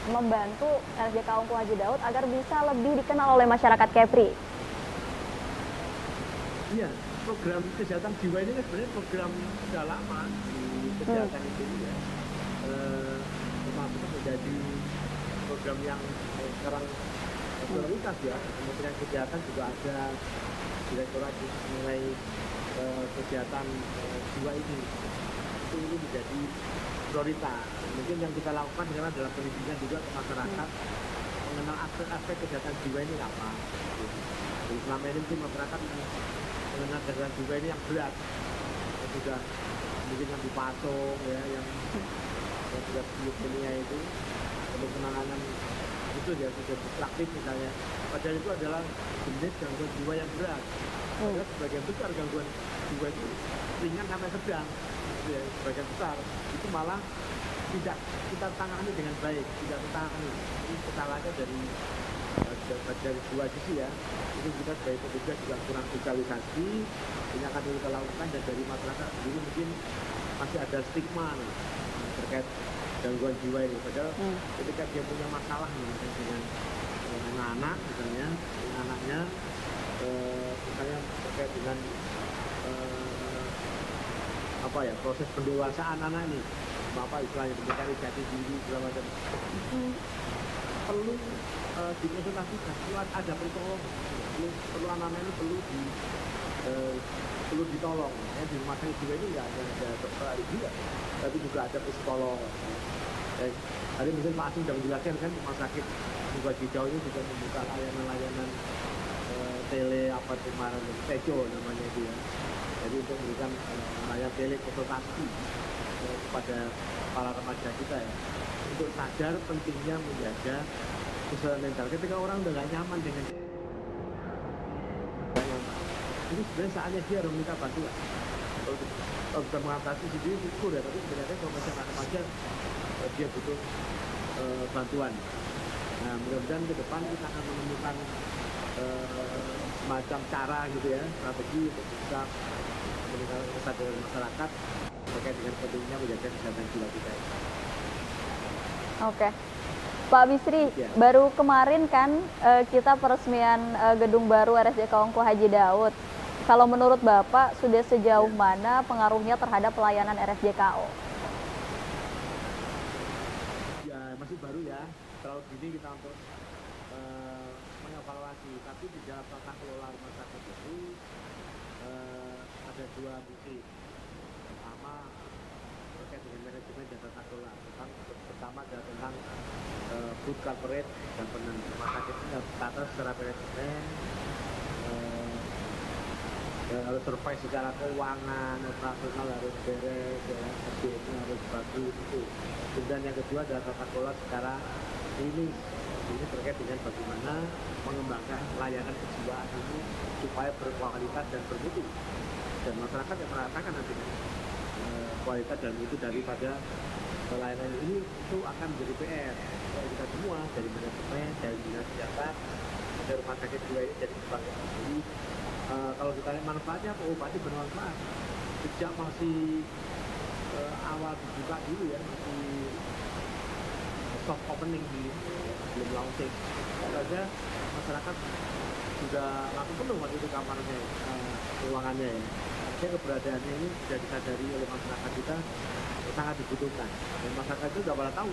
membantu RSJK Ungku Haji Daud agar bisa lebih dikenal oleh masyarakat Kepri? Iya, program kesehatan jiwa ini kan sebenarnya program sudah lama di kesehatan itu ya. Termasuk menjadi program yang sekarang prioritas ya. Kementerian Kesehatan juga ada direktorat mengenai kesehatan jiwa ini. Itu menjadi prioritas. Mungkin yang kita lakukan sekarang adalah pendidikan juga ke masyarakat mengenal aspek-aspek kesehatan jiwa ini apa. Jadi selama ini mungkin masyarakat mengenal kesehatan jiwa ini yang berat, yang sudah mungkin yang dipasung ya, yang sudah leukemia itu untuk penanganan itu ya sudah praktis misalnya. Padahal itu adalah jenis gangguan jiwa yang berat. Padahal sebagian besar gangguan jiwa itu ringan sampai sedang. Ya, sebagian besar itu malah tidak kita tangani dengan baik, tidak tertangani. Ini kesalahannya dari dua sisi ya. Itu kita sebagai petugas juga kurang sosialisasi, ini akan kita lakukan, dan dari masyarakat sendiri mungkin masih ada stigma nih, terkait gangguan jiwa ini. Padahal ketika dia punya masalah nih, dengan anak misalnya, dengan anaknya misalnya terkait dengan apa ya, proses pendewasaan anak ini, apa istilahnya, mencari jati diri segala macam, perlu dikonsultasikan, perlu ada pertolongan, perlu anak-anak ini perlu ditolong. Ya, di rumah sakit jiwa ini nggak ada dokter juga, tapi juga ada psikolog. Tadi mungkin Pak Asim sudah menjelaskan kan, rumah sakit jiwa Hijau ini juga membuka layanan-layanan tele apa kemarin, tejo namanya itu ya. Jadi untuk memberikan layanan tele konsultasi kepada para remaja kita ya, untuk sadar pentingnya menjaga kesehatan mental. Ketika orang udah nggak nyaman dengan ini, sebenarnya saatnya dia harus minta bantuan. Kalau bisa mengatasi sendiri syukur ya, tapi sebenarnya kalau macam remaja dia butuh bantuan. Nah, mudah-mudahan ke depan kita akan menemukan semacam cara gitu ya, strategi untuk bisa meningkatkan kesadaran masyarakat terkait dengan pentingnya menjaga kesehatan jiwa kita. Oke. Pak Bisri, baru kemarin kan kita peresmian gedung baru RSJ Kongko Haji Daud. Kalau menurut Bapak, sudah sejauh mana pengaruhnya terhadap pelayanan RSJKO? Ya, masih baru ya. Terlalu dini kita untuk mengevaluasi. Tapi di dalam tata kelola rumah sakit itu ada dua fungsi. Pertama, terkait dengan manajemen dan tata kelola. Pertama adalah tentang food corporate dan rumah sakit ini harus tata secara manajemen, harus survive secara keuangan, operasional harus beres, SDM harus bagus itu. Kemudian yang kedua adalah tata kelola secara klinis. Ini terkait dengan bagaimana mengembangkan layanan kejiwaan ini supaya berkualitas dan bermutu, dan masyarakat yang merasakan nanti kualitas dan mutu daripada layanan ini itu akan menjadi PR dari kita semua, dari manajemen, dari dinas kesehatan, dari rumah sakit jiwa ini jadi kebanggaan. Jadi kalau ditanya manfaatnya apa, pasti bermanfaat. Sejak masih awal dibuka dulu ya, masih soft opening di belum launching, saja masyarakat sudah langsung penuh waktu itu kamarnya, ruangannya ya. Artinya keberadaannya ini sudah disadari oleh masyarakat kita, sangat dibutuhkan. Dan masyarakat itu sudah pada tahu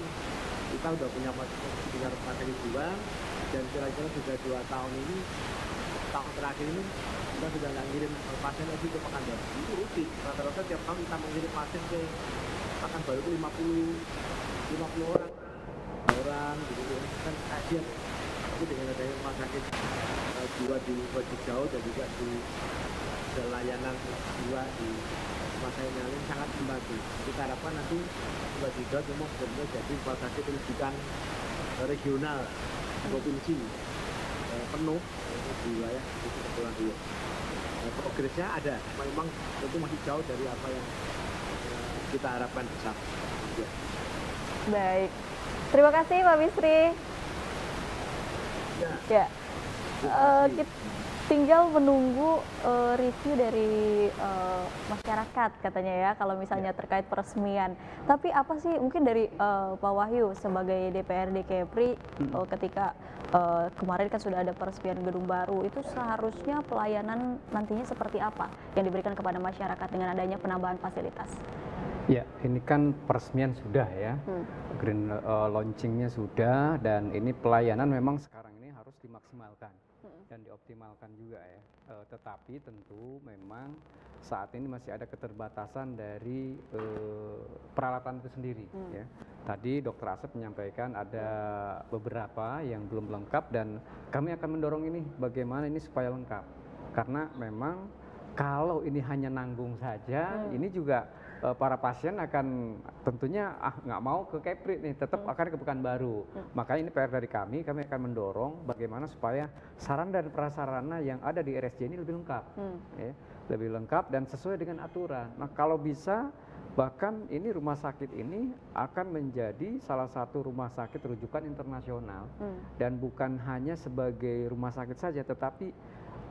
kita sudah punya rumah sakit jiwa, dan kira-kira sudah 2 tahun ini, tahun terakhir ini kita sudah nggak ngirim pasien lagi ke Pekanbaru. Itu rutin, rata-rata tiap tahun kita mengirim pasien ke Pekanbaru itu 50 orang gitu kan, kasihan. Tapi dengan adanya rumah sakit jiwa di Hijau dan juga di layanan jiwa di rumah sakit yang lain sangat membantu. Kita harapkan nanti Hijau cuma benar-benar jadi rumah sakit rujukan regional provinsi penuh di wilayah Kepulauan Riau. Progresnya ada, memang tentu masih jauh dari apa yang kita harapkan bersama. Ya. Baik, terima kasih Pak Bisri. Ya. Kita tinggal menunggu review dari masyarakat katanya ya, kalau misalnya terkait peresmian. Tapi apa sih mungkin dari Pak Wahyu sebagai DPRD Kepri, ketika kemarin kan sudah ada peresmian gedung baru, itu seharusnya pelayanan nantinya seperti apa yang diberikan kepada masyarakat dengan adanya penambahan fasilitas? Ya, ini kan peresmian sudah ya, launchingnya sudah, dan ini pelayanan memang sekarang ini harus dimaksimalkan. dan dioptimalkan juga ya. Tetapi tentu memang saat ini masih ada keterbatasan dari peralatan itu sendiri ya. Tadi Dr. Asep menyampaikan ada beberapa yang belum lengkap dan kami akan mendorong ini bagaimana ini supaya lengkap. Karena memang kalau ini hanya nanggung saja, ini juga para pasien akan tentunya nggak mau ke Kepri nih, tetap akan ke Pekanbaru. Makanya ini PR dari kami akan mendorong bagaimana supaya sarana dan prasarana yang ada di RSJ ini lebih lengkap, ya, lebih lengkap dan sesuai dengan aturan. Nah kalau bisa bahkan ini rumah sakit ini akan menjadi salah satu rumah sakit rujukan internasional dan bukan hanya sebagai rumah sakit saja, tetapi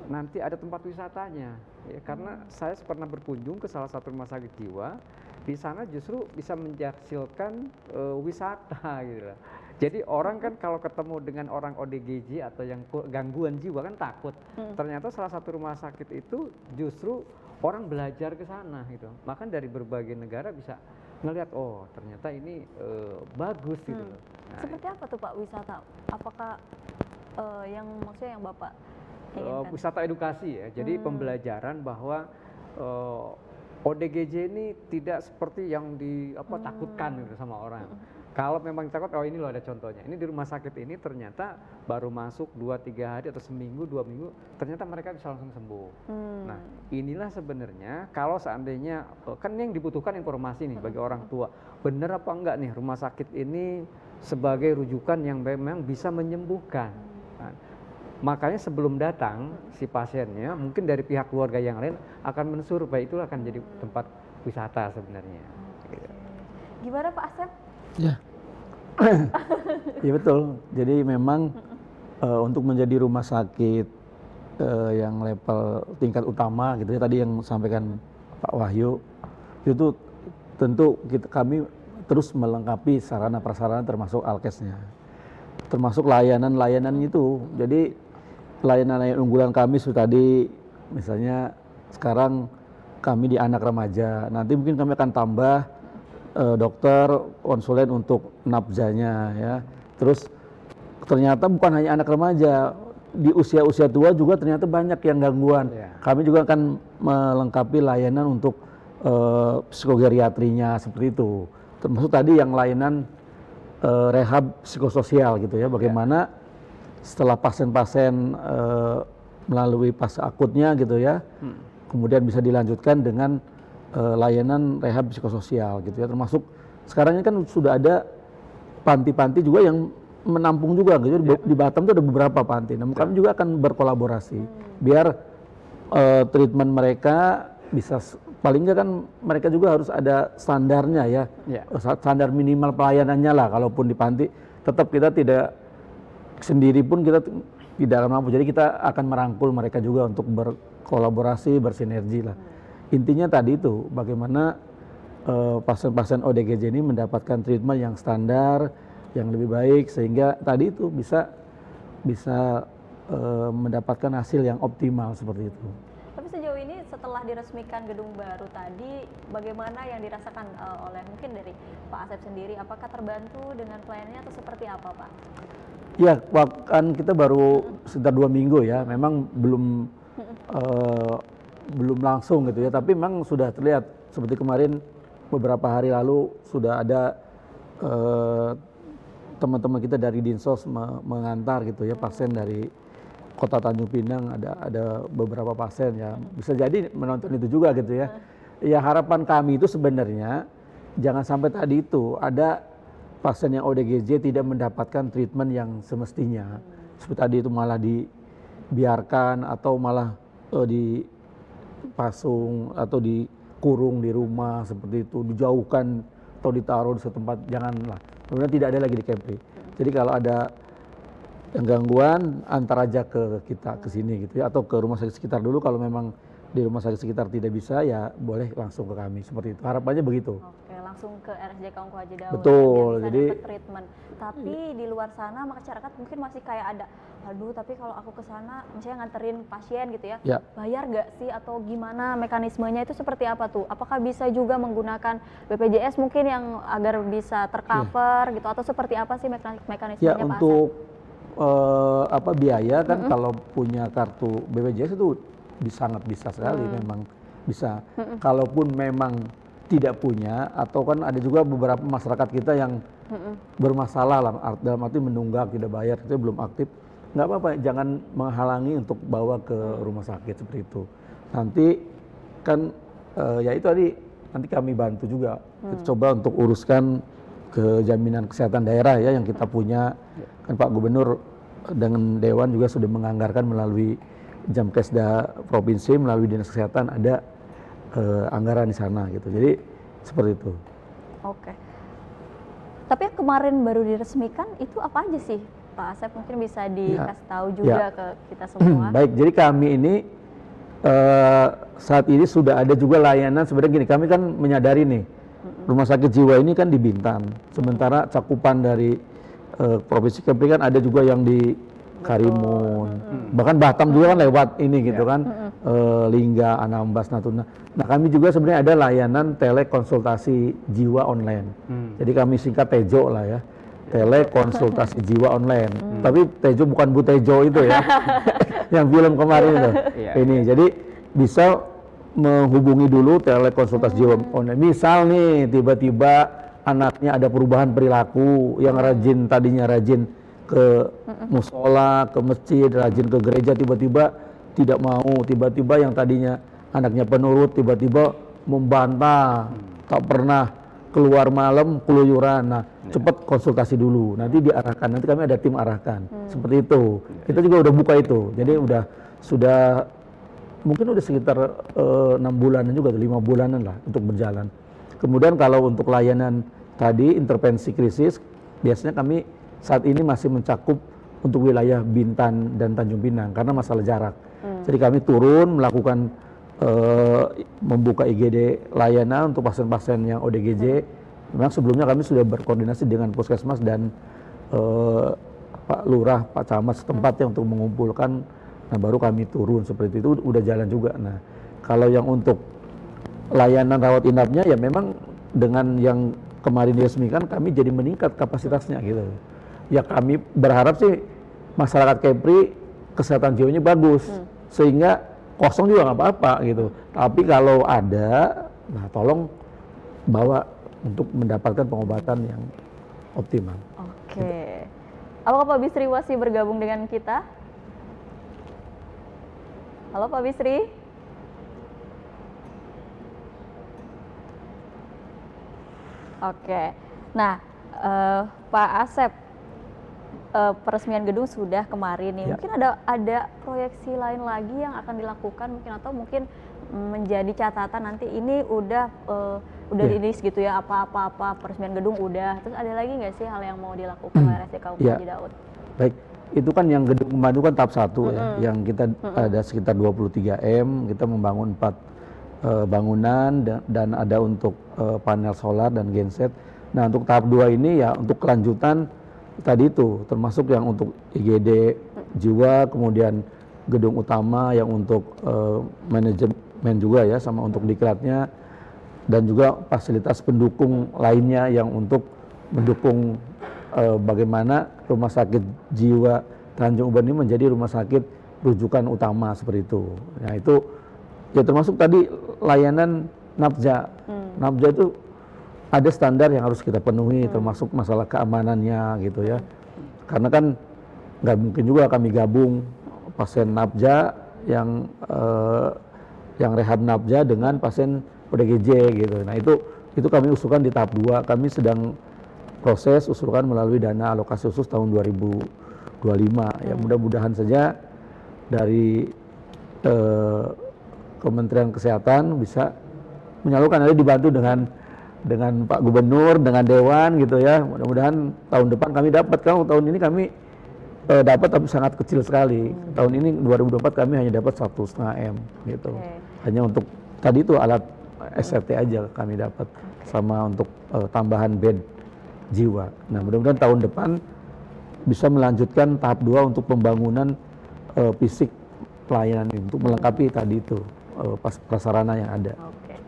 nanti ada tempat wisatanya ya, karena saya pernah berkunjung ke salah satu rumah sakit jiwa, di sana justru bisa menjahasilkan wisata gitu loh. Jadi orang kan kalau ketemu dengan orang ODGJ atau yang gangguan jiwa kan takut. Ternyata salah satu rumah sakit itu justru orang belajar ke sana gitu. Maka dari berbagai negara bisa ngelihat oh ternyata ini bagus gitu loh. Nah, seperti apa tuh Pak wisata? Apakah yang maksudnya yang Bapak wisata edukasi ya, jadi pembelajaran bahwa ODGJ ini tidak seperti yang takutkan gitu sama orang. Kalau memang takut, oh ini loh ada contohnya. Ini di rumah sakit ini ternyata baru masuk 2-3 hari atau seminggu 2 minggu, ternyata mereka bisa langsung sembuh. Nah inilah sebenarnya kalau seandainya kan yang dibutuhkan informasi nih bagi orang tua, benar apa enggak nih rumah sakit ini sebagai rujukan yang memang bisa menyembuhkan. Nah, makanya sebelum datang si pasiennya, mungkin dari pihak keluarga yang lain akan mensurvei, itu akan jadi tempat wisata sebenarnya. Gimana Pak Asep? Ya, ya betul. Jadi memang untuk menjadi rumah sakit yang level tingkat utama gitu ya, tadi yang sampaikan Pak Wahyu, itu tentu kami terus melengkapi sarana prasarana termasuk alkesnya, termasuk layanan itu. Jadi layanan unggulan kami seperti tadi, misalnya sekarang kami di anak remaja, nanti mungkin kami akan tambah dokter konsulen untuk nafzanya ya. Terus ternyata bukan hanya anak remaja, di usia-usia tua juga ternyata banyak yang gangguan. Kami juga akan melengkapi layanan untuk psikogeriatrinya seperti itu. Termasuk tadi yang layanan rehab psikososial gitu ya, bagaimana setelah pasien-pasien melalui fase akutnya gitu ya, kemudian bisa dilanjutkan dengan layanan rehab psikososial gitu ya, termasuk sekarang ini kan sudah ada panti-panti juga yang menampung juga gitu. Di Batam itu ada beberapa panti, namun kami juga akan berkolaborasi biar treatment mereka bisa, paling nggak kan mereka juga harus ada standarnya ya, standar minimal pelayanannya lah. Kalaupun di panti tetap kita tidak sendiri pun kita tidak akan mampu, jadi kita akan merangkul mereka juga untuk berkolaborasi, bersinergi lah. Intinya tadi itu bagaimana pasien-pasien ODGJ ini mendapatkan treatment yang standar, yang lebih baik, sehingga tadi itu bisa mendapatkan hasil yang optimal seperti itu. Tapi sejauh ini setelah diresmikan gedung baru tadi, bagaimana yang dirasakan oleh mungkin dari Pak Asep sendiri? Apakah terbantu dengan pelayanannya atau seperti apa Pak? Ya, kan kita baru sekitar 2 minggu ya, memang belum langsung gitu ya, tapi memang sudah terlihat. Seperti kemarin beberapa hari lalu sudah ada teman-teman kita dari Dinsos mengantar gitu ya pasien dari Kota Tanjung Pinang, ada beberapa pasien ya, bisa jadi menonton itu juga gitu ya. Ya harapan kami itu sebenarnya jangan sampai tadi itu ada pasien yang ODGJ tidak mendapatkan treatment yang semestinya. Seperti tadi itu malah dibiarkan atau malah dipasung atau dikurung di rumah seperti itu, dijauhkan atau ditaruh di setempat, janganlah. Kemudian tidak ada lagi di Kepri. Jadi kalau ada yang gangguan, antar aja ke kita ke sini gitu ya, atau ke rumah sakit sekitar dulu. Kalau memang di rumah sakit sekitar tidak bisa, ya boleh langsung ke kami seperti itu. Harapannya begitu. Oke, langsung ke RSJ Kongko Haji Daud. Betul. Jadi treatment. Tapi di luar sana masyarakat mungkin masih kayak ada, aduh tapi kalau aku ke sana misalnya nganterin pasien gitu ya, bayar nggak sih atau gimana mekanismenya itu seperti apa tuh? Apakah bisa juga menggunakan BPJS mungkin yang agar bisa tercover gitu, atau seperti apa sih mekanismenya Pak untuk biaya kan kalau punya kartu BPJS itu sangat bisa sekali, memang bisa. Kalaupun memang tidak punya, atau kan ada juga beberapa masyarakat kita yang bermasalah lah, dalam arti menunggak, tidak bayar, itu belum aktif, nggak apa-apa, jangan menghalangi untuk bawa ke rumah sakit seperti itu. Nanti kan ya itu tadi, nanti kami bantu juga, kita coba untuk uruskan ke jaminan kesehatan daerah ya yang kita punya. Kan Pak Gubernur dengan Dewan juga sudah menganggarkan melalui Jamkesda Provinsi, melalui Dinas Kesehatan ada anggaran di sana gitu. Jadi seperti itu. Oke. Tapi yang kemarin baru diresmikan itu apa aja sih Pak Asep? Mungkin bisa dikasih tahu juga ke kita semua. Baik, jadi kami ini saat ini sudah ada juga layanan. Sebenarnya gini, kami kan menyadari nih, rumah sakit jiwa ini kan di Bintan. Sementara cakupan dari Provinsi Kepri kan ada juga yang di Karimun, bahkan Batam juga kan lewat ini gitu kan, Lingga, Anambas, Natuna. Nah kami juga sebenarnya ada layanan telekonsultasi jiwa online. Jadi kami singkat Tejo lah ya, telekonsultasi jiwa online. Tapi Tejo bukan Bu Tejo itu ya, yang film kemarin itu. Ini jadi bisa menghubungi dulu telekonsultasi jiwa online. Misal nih tiba-tiba anaknya ada perubahan perilaku, yang tadinya rajin ke musola, ke masjid, rajin ke gereja, tiba-tiba tidak mau, tiba-tiba yang tadinya anaknya penurut, tiba-tiba membantah, tak pernah keluar malam, keluyuran. Nah, cepat konsultasi dulu, nanti diarahkan, nanti kami ada tim arahkan, seperti itu. Kita juga udah buka itu, jadi sudah mungkin udah sekitar 6 bulanan juga, 5 bulanan lah untuk berjalan. Kemudian kalau untuk layanan tadi, intervensi krisis, biasanya kami saat ini masih mencakup untuk wilayah Bintan dan Tanjung Pinang karena masalah jarak. Jadi kami turun melakukan membuka IGD layanan untuk pasien-pasien yang ODGJ. Memang sebelumnya kami sudah berkoordinasi dengan Puskesmas dan Pak Lurah, Pak Camat setempat untuk mengumpulkan. Nah baru kami turun seperti itu, udah jalan juga. Nah kalau yang untuk layanan rawat inapnya ya memang dengan yang kemarin diresmikan kami jadi meningkat kapasitasnya gitu. Ya kami berharap sih masyarakat Kepri kesehatan jiwanya bagus, sehingga kosong juga nggak apa-apa gitu. Tapi kalau ada, nah tolong bawa untuk mendapatkan pengobatan yang optimal. Oke. Gitu. Apakah Pak Bisri masih bergabung dengan kita? Halo Pak Bisri. Oke. Nah, Pak Asep, peresmian gedung sudah kemarin nih. Mungkin ada proyeksi lain lagi yang akan dilakukan mungkin, atau mungkin menjadi catatan nanti ini udah rilis gitu ya, apa peresmian gedung udah. Terus ada lagi nggak sih hal yang mau dilakukan oleh RSCK Haji Daud? Baik, itu kan yang gedung Pembantu kan tahap 1 ya, yang kita ada sekitar 23 M, kita membangun 4 bangunan dan ada untuk panel solar dan genset. Nah untuk tahap 2 ini ya untuk kelanjutan tadi itu, termasuk yang untuk IGD jiwa, kemudian gedung utama yang untuk manajemen juga ya, sama untuk diklatnya, dan juga fasilitas pendukung lainnya yang untuk mendukung bagaimana rumah sakit jiwa Tanjung Uban ini menjadi rumah sakit rujukan utama seperti itu. Nah itu ya termasuk tadi layanan NAPJA. NAPJA itu ada standar yang harus kita penuhi, termasuk masalah keamanannya gitu ya. Karena kan nggak mungkin juga kami gabung pasien NAPJA yang rehab NAPJA dengan pasien ODGJ gitu. Nah itu kami usulkan di tahap 2. Kami sedang proses usulkan melalui dana alokasi khusus tahun 2025. Ya mudah-mudahan saja dari Kementerian Kesehatan bisa menyalurkan, nanti dibantu dengan Pak Gubernur, dengan Dewan gitu ya. Mudah-mudahan tahun depan kami dapat. Kalau tahun ini kami dapat tapi sangat kecil sekali. Tahun ini 2024 kami hanya dapat 1,5 M gitu. Hanya untuk tadi itu alat SRT aja kami dapat, sama untuk tambahan bed jiwa. Nah mudah-mudahan tahun depan bisa melanjutkan tahap 2 untuk pembangunan fisik pelayanan ini, untuk melengkapi tadi itu prasarana yang ada.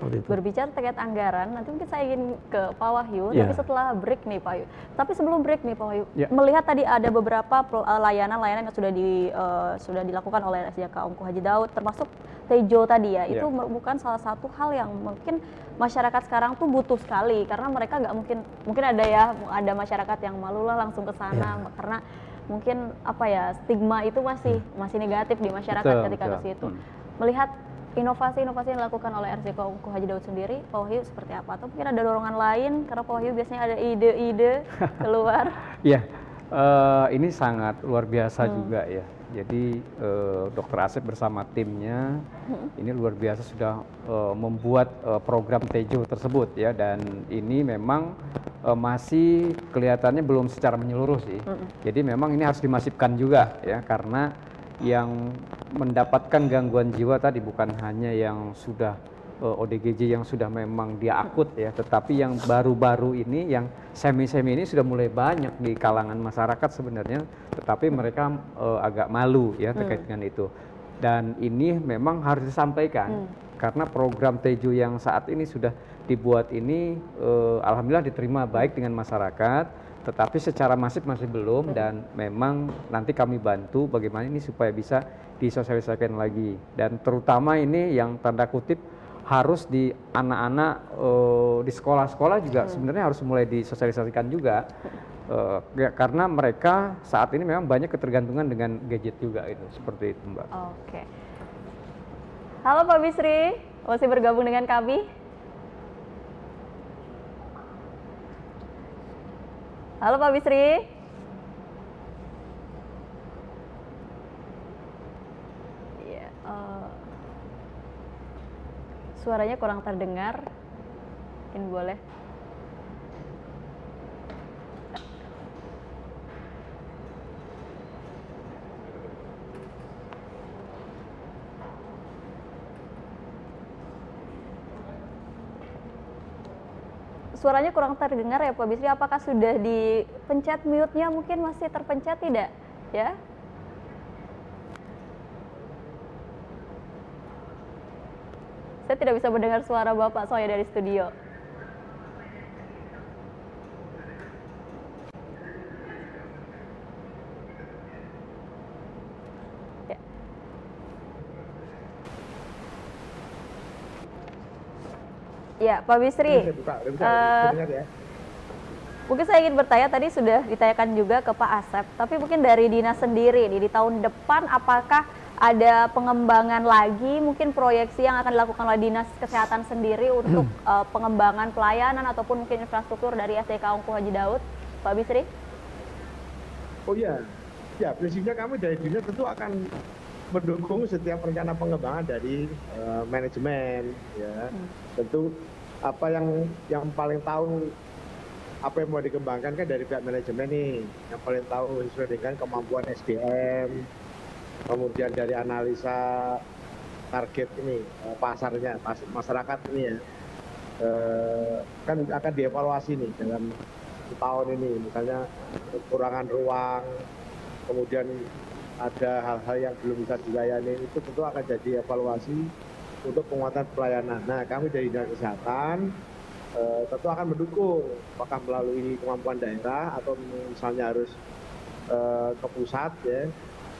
Seperti itu. Berbicara terkait anggaran, nanti mungkin saya ingin ke Pak Wahyu, Ya. tapi setelah break nih Pak Wahyu. Tapi sebelum break nih Pak Wahyu, Ya. melihat tadi ada beberapa layanan-layanan yang sudah dilakukan oleh RSJK Ungku Haji Daud, termasuk Tejo tadi ya, itu merupakan salah satu hal yang mungkin masyarakat sekarang tuh butuh sekali, karena mereka nggak mungkin ada masyarakat yang malu lah langsung ke sana, karena mungkin stigma itu masih negatif di masyarakat ketika ke situ. Melihat inovasi-inovasi yang dilakukan oleh RSJK Ungku Haji Daud sendiri, Pak Wahyu seperti apa? Atau mungkin ada dorongan lain, karena Pak Wahyu biasanya ada ide-ide keluar. Iya, ini sangat luar biasa juga ya. Jadi Dr. Asep bersama timnya ini luar biasa sudah membuat program Tejo tersebut ya, dan ini memang masih kelihatannya belum secara menyeluruh sih. Jadi memang ini harus dimasifkan juga ya, karena yang mendapatkan gangguan jiwa tadi bukan hanya yang sudah ODGJ yang sudah memang dia akut ya, tetapi yang baru-baru ini yang semi-semi ini sudah mulai banyak di kalangan masyarakat sebenarnya, tetapi mereka agak malu ya terkait dengan itu. Dan ini memang harus disampaikan karena program Tejo yang saat ini sudah dibuat ini alhamdulillah diterima baik dengan masyarakat, tetapi secara masif masih belum, dan memang nanti kami bantu bagaimana ini supaya bisa disosialisasikan lagi, dan terutama ini yang tanda kutip harus di anak-anak di sekolah-sekolah juga sebenarnya harus mulai disosialisasikan juga karena mereka saat ini memang banyak ketergantungan dengan gadget juga, itu seperti itu Mbak. Oke. Halo Pak Bisri, masih bergabung dengan kami? Halo Pak Bisri. Iya. Suaranya kurang terdengar, mungkin boleh. Suaranya kurang terdengar ya Pak Bisri, apakah sudah dipencet mute-nya, mungkin masih terpencet tidak? Ya? Saya tidak bisa mendengar suara Bapak soalnya dari studio. Ya. Ya, Pak Bisri. Mungkin saya ingin bertanya, tadi sudah ditanyakan juga ke Pak Asep, tapi mungkin dari dinas sendiri nih, di tahun depan apakah ada pengembangan lagi, mungkin proyeksi yang akan dilakukan oleh Dinas Kesehatan sendiri untuk pengembangan pelayanan ataupun mungkin infrastruktur dari RSJK Ungku Haji Daud, Pak Bisri? Oh iya, ya prinsipnya kami dari dinas tentu akan mendukung setiap rencana pengembangan dari manajemen, ya. Tentu apa yang paling tahu apa yang mau dikembangkan kan dari pihak manajemen nih, yang paling tahu sesuai dengan kemampuan SDM. Kemudian dari analisa target ini pasarnya, masyarakat ini ya, kan akan dievaluasi nih dalam tahun ini, misalnya kekurangan ruang, kemudian ada hal-hal yang belum bisa dilayani, itu tentu akan jadi evaluasi untuk penguatan pelayanan. Nah, kami dari Dinas Kesehatan tentu akan mendukung, apakah melalui kemampuan daerah atau misalnya harus ke pusat ya.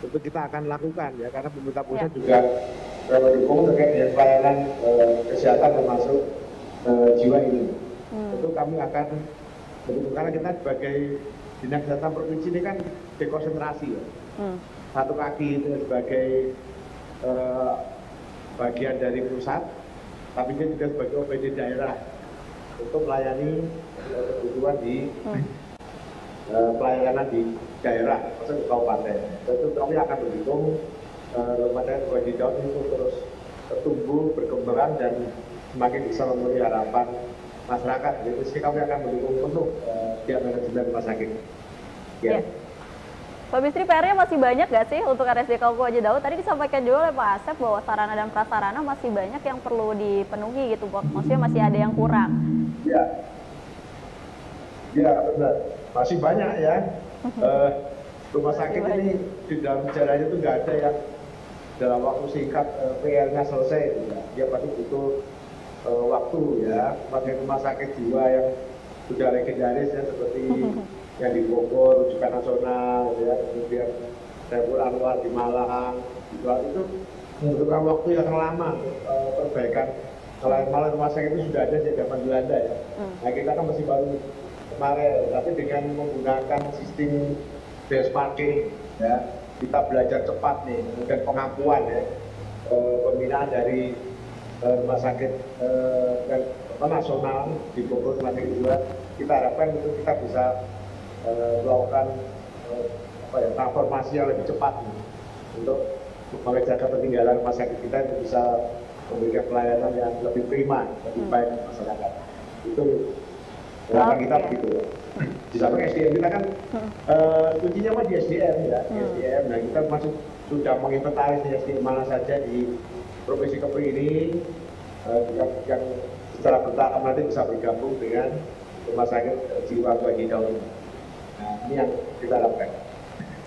Tentu kita akan lakukan ya, karena pemerintah pusat juga mendukung terkait dengan pelayanan kesehatan termasuk jiwa ini. Tentu kami akan mendukung, karena kita sebagai Dinas Kesehatan Provinsi ini kan dekonsentrasi ya. Satu kaki itu sebagai bagian dari pusat, tapi dia juga sebagai OPD daerah untuk melayani kebutuhan di pelayanan di daerah, maksudnya kabupaten. Tentu kami akan mendukung Kabupaten Haji Daud itu terus tumbuh, berkembang, dan semakin bisa memenuhi harapan masyarakat. Jadi kami akan mendukung penuh pihak manajemen rumah sakit. Ya. Pak Bisri, PR-nya masih banyak nggak sih untuk RSJK Ungku Haji Daud? Tadi disampaikan juga oleh Pak Asep bahwa sarana dan prasarana masih banyak yang perlu dipenuhi gitu, maksudnya masih ada yang kurang. Ya benar, masih banyak ya. Rumah sakit ini di dalam sejarahnya itu nggak ada yang dalam waktu singkat PR-nya selesai. Dia pasti butuh waktu ya, sebagai rumah sakit jiwa yang sudah legendaris ya, seperti yang di Bogor, rujukan nasional ya, kemudian Saiful Anwar di Malang, itu membutuhkan waktu yang lama perbaikan. Kalau malah rumah sakit itu sudah ada sejak zaman Belanda ya. Nah kita kan masih baru kemarin, tapi dengan menggunakan sistem benchmarking ya, kita belajar cepat nih, kemudian pengakuan ya, pembinaan dari rumah sakit nasional di Bogor, rumah sakit jiwa, kita harapkan itu kita bisa melakukan transformasi yang lebih cepat nih, untuk mengejar ketertinggalan rumah sakit kita untuk bisa memberikan pelayanan yang lebih prima, lebih baik untuk masyarakat. Itu harapan kita begitu. Di samping SDM kita kan kuncinya mah di SDM ya, di SDM. Nah kita masuk sudah menginventaris di SDM mana saja di Provinsi Kepri ini yang secara bertahap nanti bisa bergabung dengan rumah sakit jiwa bagi daun. Nah ini yang kita harapkan.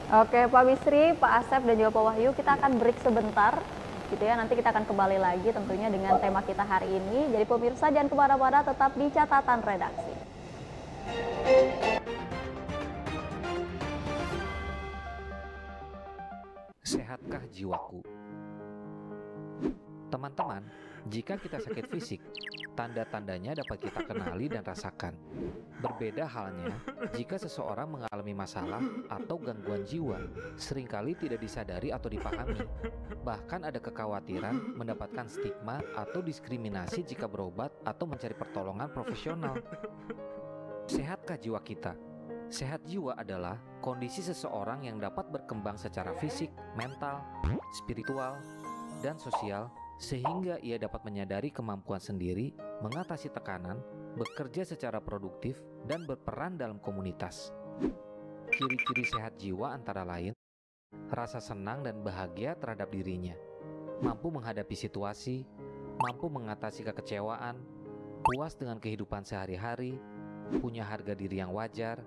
Oke, Pak Bisri, Pak Asep, dan juga Pak Wahyu, kita akan break sebentar, gitu ya. Nanti kita akan kembali lagi tentunya dengan tema kita hari ini. Jadi pemirsa jangan kemana-mana, tetap di catatan redaksi. Sehatkah jiwaku? Teman-teman, jika kita sakit fisik, tanda-tandanya dapat kita kenali dan rasakan. Berbeda halnya jika seseorang mengalami masalah atau gangguan jiwa, seringkali tidak disadari atau dipahami. Bahkan ada kekhawatiran mendapatkan stigma atau diskriminasi jika berobat atau mencari pertolongan profesional. Sehatkah jiwa kita? Sehat jiwa adalah kondisi seseorang yang dapat berkembang secara fisik, mental, spiritual, dan sosial, sehingga ia dapat menyadari kemampuan sendiri, mengatasi tekanan, bekerja secara produktif, dan berperan dalam komunitas. Ciri-ciri sehat jiwa antara lain, rasa senang dan bahagia terhadap dirinya, mampu menghadapi situasi, mampu mengatasi kekecewaan, puas dengan kehidupan sehari-hari, punya harga diri yang wajar,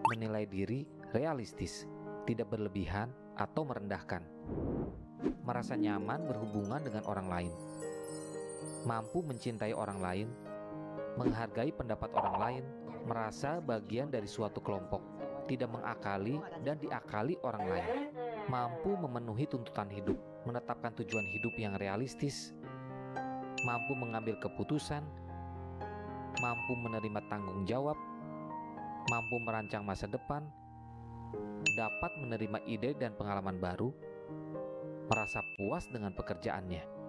menilai diri realistis, tidak berlebihan atau merendahkan, merasa nyaman berhubungan dengan orang lain, mampu mencintai orang lain, menghargai pendapat orang lain, merasa bagian dari suatu kelompok, tidak mengakali dan diakali orang lain, mampu memenuhi tuntutan hidup, menetapkan tujuan hidup yang realistis, mampu mengambil keputusan, mampu menerima tanggung jawab, mampu merancang masa depan, dapat menerima ide dan pengalaman baru, merasa puas dengan pekerjaannya.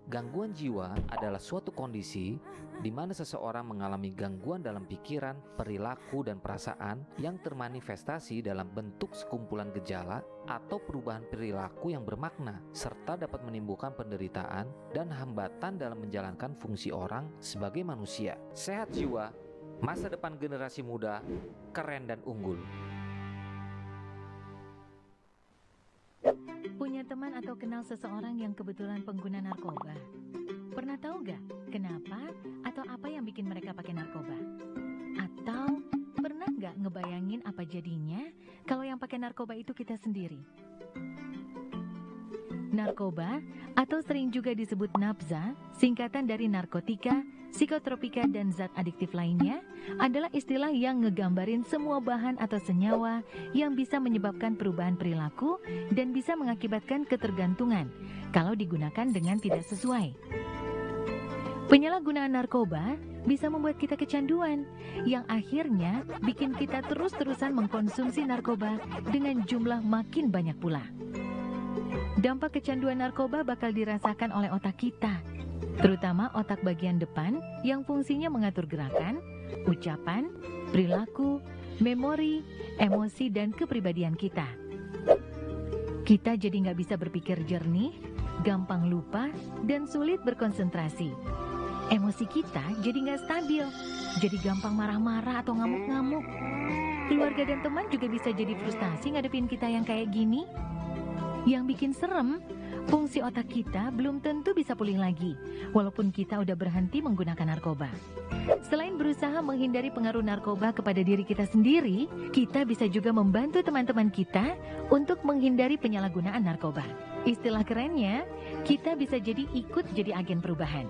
Gangguan jiwa adalah suatu kondisi di mana seseorang mengalami gangguan dalam pikiran, perilaku, dan perasaan yang termanifestasi dalam bentuk sekumpulan gejala atau perubahan perilaku yang bermakna, serta dapat menimbulkan penderitaan dan hambatan dalam menjalankan fungsi orang sebagai manusia. Sehat jiwa, masa depan generasi muda, keren dan unggul. Punya teman atau kenal seseorang yang kebetulan pengguna narkoba? Pernah tahu gak kenapa atau apa yang bikin mereka pakai narkoba? Atau pernah gak ngebayangin apa jadinya kalau yang pakai narkoba itu kita sendiri? Narkoba atau sering juga disebut nafza, singkatan dari narkotika, psikotropika, dan zat adiktif lainnya, adalah istilah yang ngegambarin semua bahan atau senyawa yang bisa menyebabkan perubahan perilaku dan bisa mengakibatkan ketergantungan kalau digunakan dengan tidak sesuai. Penyalahgunaan narkoba bisa membuat kita kecanduan, yang akhirnya bikin kita terus-terusan mengkonsumsi narkoba dengan jumlah makin banyak pula. Dampak kecanduan narkoba bakal dirasakan oleh otak kita, terutama otak bagian depan yang fungsinya mengatur gerakan, ucapan, perilaku, memori, emosi, dan kepribadian kita. Kita jadi nggak bisa berpikir jernih, gampang lupa, dan sulit berkonsentrasi. Emosi kita jadi nggak stabil, jadi gampang marah-marah atau ngamuk-ngamuk. Keluarga dan teman juga bisa jadi frustasi ngadepin kita yang kayak gini. Yang bikin serem, fungsi otak kita belum tentu bisa pulih lagi, walaupun kita udah berhenti menggunakan narkoba. Selain berusaha menghindari pengaruh narkoba kepada diri kita sendiri, kita bisa juga membantu teman-teman kita untuk menghindari penyalahgunaan narkoba. Istilah kerennya, kita bisa ikut jadi agen perubahan.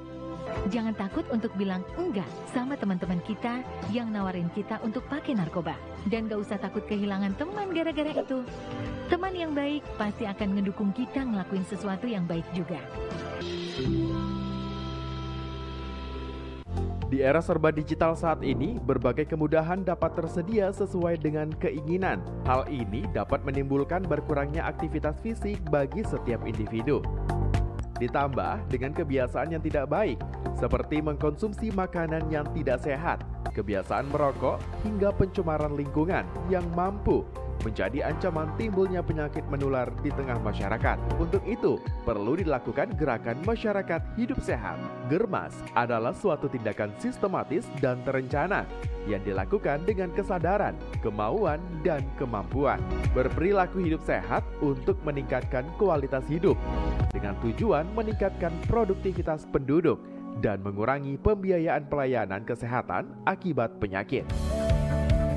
Jangan takut untuk bilang enggak sama teman-teman kita yang nawarin kita untuk pakai narkoba. Dan gak usah takut kehilangan teman gara-gara itu. Teman yang baik pasti akan ngedukung kita ngelakuin sesuatu yang baik juga. Di era serba digital saat ini, berbagai kemudahan dapat tersedia sesuai dengan keinginan. Hal ini dapat menimbulkan berkurangnya aktivitas fisik bagi setiap individu. Ditambah dengan kebiasaan yang tidak baik, seperti mengkonsumsi makanan yang tidak sehat, kebiasaan merokok, hingga pencemaran lingkungan yang mampu menjadi ancaman timbulnya penyakit menular di tengah masyarakat. Untuk itu, perlu dilakukan gerakan masyarakat hidup sehat. Germas adalah suatu tindakan sistematis dan terencana yang dilakukan dengan kesadaran, kemauan, dan kemampuan. Berperilaku hidup sehat untuk meningkatkan kualitas hidup dengan tujuan meningkatkan produktivitas penduduk dan mengurangi pembiayaan pelayanan kesehatan akibat penyakit.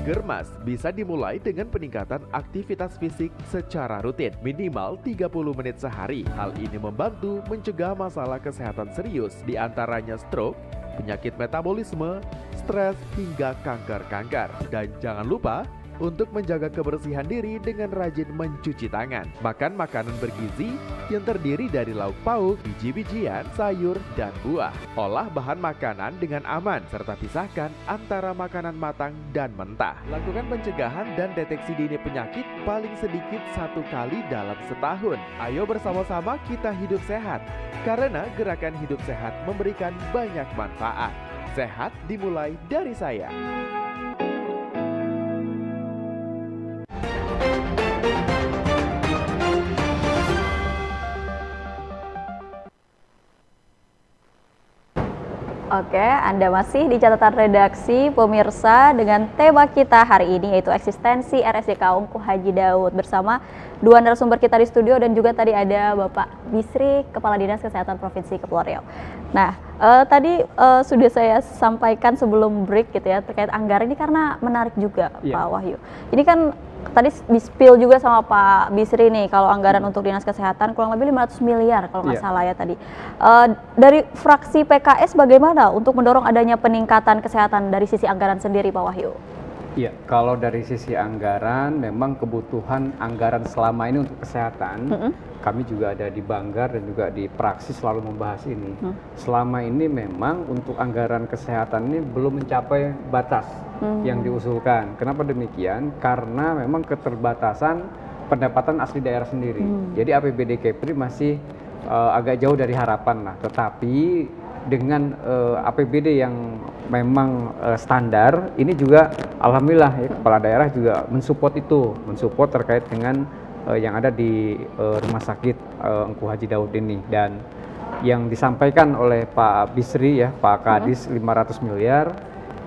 Germas bisa dimulai dengan peningkatan aktivitas fisik secara rutin, minimal 30 menit sehari. Hal ini membantu mencegah masalah kesehatan serius, diantaranya stroke, penyakit metabolisme, stres, hingga kanker-kanker. Dan jangan lupa untuk menjaga kebersihan diri dengan rajin mencuci tangan. Makan makanan bergizi yang terdiri dari lauk pauk, biji-bijian, sayur, dan buah. Olah bahan makanan dengan aman, serta pisahkan antara makanan matang dan mentah. Lakukan pencegahan dan deteksi dini penyakit paling sedikit 1 kali dalam setahun. Ayo bersama-sama kita hidup sehat, karena gerakan hidup sehat memberikan banyak manfaat. Sehat dimulai dari saya. Oke, Anda masih di catatan redaksi pemirsa dengan tema kita hari ini yaitu eksistensi RSJK Ungku Haji Daud bersama dua narasumber kita di studio dan juga tadi ada Bapak Bisri, Kepala Dinas Kesehatan Provinsi Kepulauan Riau. Nah, tadi sudah saya sampaikan sebelum break gitu ya terkait anggaran ini karena menarik juga Pak Wahyu. Ini kan tadi di-spill juga sama Pak Bisri nih kalau anggaran untuk Dinas Kesehatan kurang lebih 500 miliar kalau nggak salah ya tadi. Dari fraksi PKS bagaimana untuk mendorong adanya peningkatan kesehatan dari sisi anggaran sendiri Pak Wahyu? Iya, kalau dari sisi anggaran memang kebutuhan anggaran selama ini untuk kesehatan kami juga ada di Banggar dan juga di praksi selalu membahas ini. Selama ini memang untuk anggaran kesehatan ini belum mencapai batas yang diusulkan. Kenapa demikian? Karena memang keterbatasan pendapatan asli daerah sendiri. Jadi APBD Kepri masih agak jauh dari harapan lah. Tetapi dengan APBD yang memang standar, ini juga alhamdulillah ya, kepala daerah juga mensupport itu, mensupport terkait dengan yang ada di Rumah Sakit Ungku Haji Daud ini. Dan yang disampaikan oleh Pak Bisri ya, Pak Kadis 500 miliar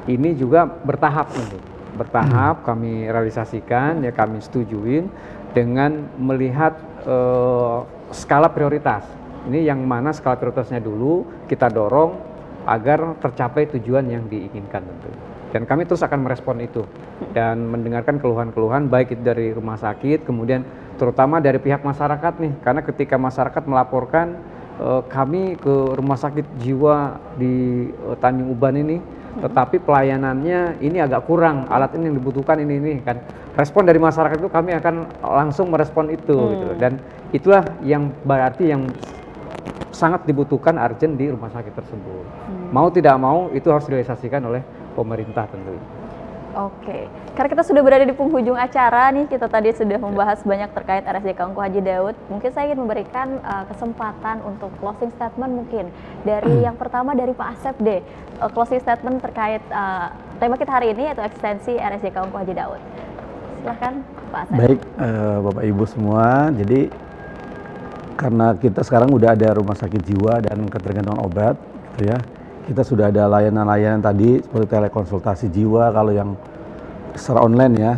ini juga bertahap nih. Bertahap kami realisasikan ya, kami setujuin dengan melihat skala prioritas. Ini yang mana skala prioritasnya dulu kita dorong agar tercapai tujuan yang diinginkan tentu. Dan kami terus akan merespon itu dan mendengarkan keluhan-keluhan baik itu dari rumah sakit, kemudian terutama dari pihak masyarakat nih, karena ketika masyarakat melaporkan kami ke rumah sakit jiwa di Tanjung Uban ini, tetapi pelayanannya ini agak kurang, alat ini yang dibutuhkan ini kan. Respon dari masyarakat itu kami akan langsung merespon itu gitu. Dan itulah yang berarti yang sangat dibutuhkan urgent di rumah sakit tersebut. Mau tidak mau itu harus direalisasikan oleh pemerintah tentu. Oke, karena kita sudah berada di penghujung acara nih, kita tadi sudah membahas banyak terkait RSJK Ungku Haji Daud. Mungkin saya ingin memberikan kesempatan untuk closing statement mungkin dari yang pertama dari Pak Asep deh, closing statement terkait tema kita hari ini yaitu eksistensi RSJK Ungku Haji Daud. Silahkan Pak Asep. Baik, Bapak Ibu semua, jadi karena kita sekarang udah ada rumah sakit jiwa dan ketergantungan obat, gitu ya. Kita sudah ada layanan-layanan tadi seperti telekonsultasi jiwa kalau yang secara online ya.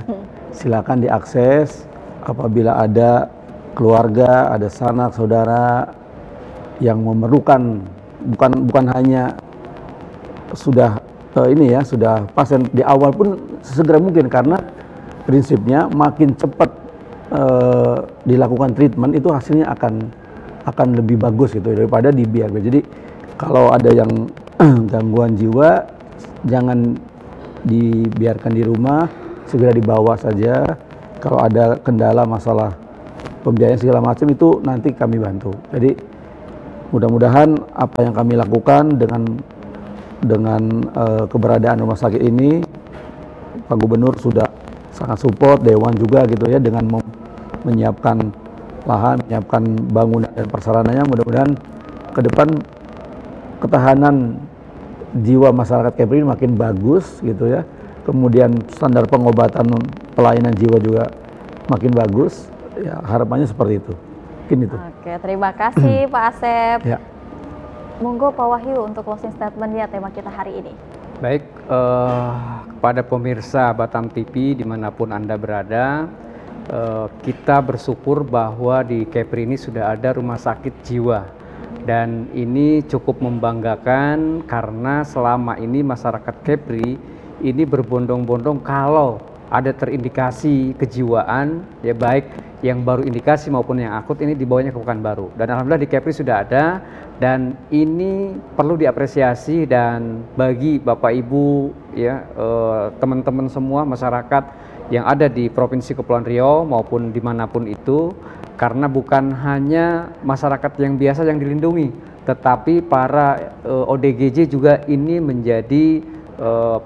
Silakan diakses apabila ada keluarga, ada sanak saudara yang memerlukan, bukan hanya sudah ini ya, sudah pasien di awal pun sesegera mungkin, karena prinsipnya makin cepat dilakukan treatment itu hasilnya akan lebih bagus gitu daripada dibiarkan. Jadi kalau ada yang gangguan jiwa jangan dibiarkan di rumah, segera dibawa saja. Kalau ada kendala masalah pembiayaan segala macam itu nanti kami bantu. Jadi mudah-mudahan apa yang kami lakukan dengan keberadaan rumah sakit ini, Pak Gubernur sudah sangat support, Dewan juga gitu ya, dengan menyiapkan lahan, menyiapkan bangunan dan prasarananya. Mudah-mudahan ke depan ketahanan jiwa masyarakat Kepri ini makin bagus gitu ya. Kemudian standar pengobatan pelayanan jiwa juga makin bagus. Ya, harapannya seperti itu. Mungkin itu. Oke, terima kasih Pak Asep. Ya. Monggo Pak Wahyu untuk closing statement ya tema kita hari ini. Baik, kepada pemirsa Batam TV dimanapun Anda berada, kita bersyukur bahwa di Kepri ini sudah ada rumah sakit jiwa. Dan ini cukup membanggakan karena selama ini masyarakat Kepri ini berbondong-bondong kalau ada terindikasi kejiwaan, ya baik yang baru indikasi maupun yang akut, ini dibawanya ke Pekanbaru. Dan alhamdulillah di Kepri sudah ada, dan ini perlu diapresiasi. Dan bagi Bapak Ibu ya, teman-teman semua masyarakat yang ada di Provinsi Kepulauan Riau maupun dimanapun itu, karena bukan hanya masyarakat yang biasa yang dilindungi, tetapi para ODGJ juga ini menjadi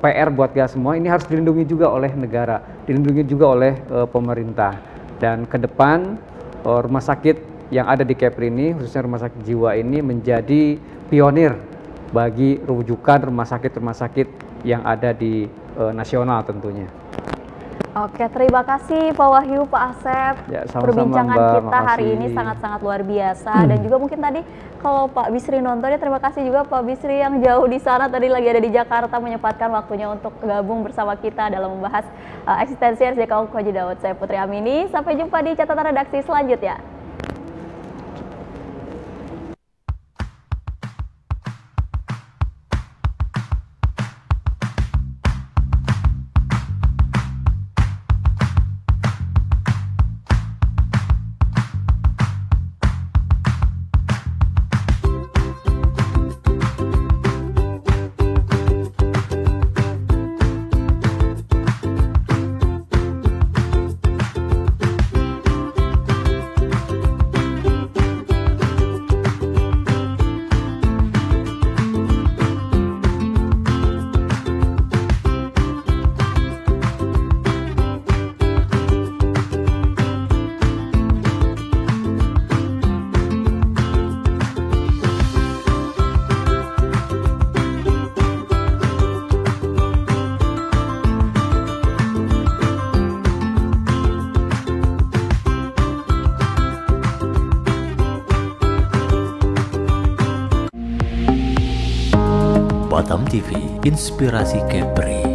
PR buat kita semua. Ini harus dilindungi juga oleh negara, dilindungi juga oleh pemerintah. Dan ke depan rumah sakit yang ada di Kepri ini, khususnya rumah sakit jiwa ini, menjadi pionir bagi rujukan rumah sakit yang ada di nasional tentunya. Oke, terima kasih Pak Wahyu, Pak Asep. Ya, sama-sama, perbincangan Mbak, kita hari makasih. ini sangat-sangat luar biasa. Dan juga mungkin tadi kalau Pak Bisri nonton ya, terima kasih juga Pak Bisri yang jauh di sana, tadi lagi ada di Jakarta, menyempatkan waktunya untuk gabung bersama kita dalam membahas eksistensi RSJK Haji Daud. Saya Putri Amini, sampai jumpa di catatan redaksi selanjutnya. Batam TV, inspirasi Kepri.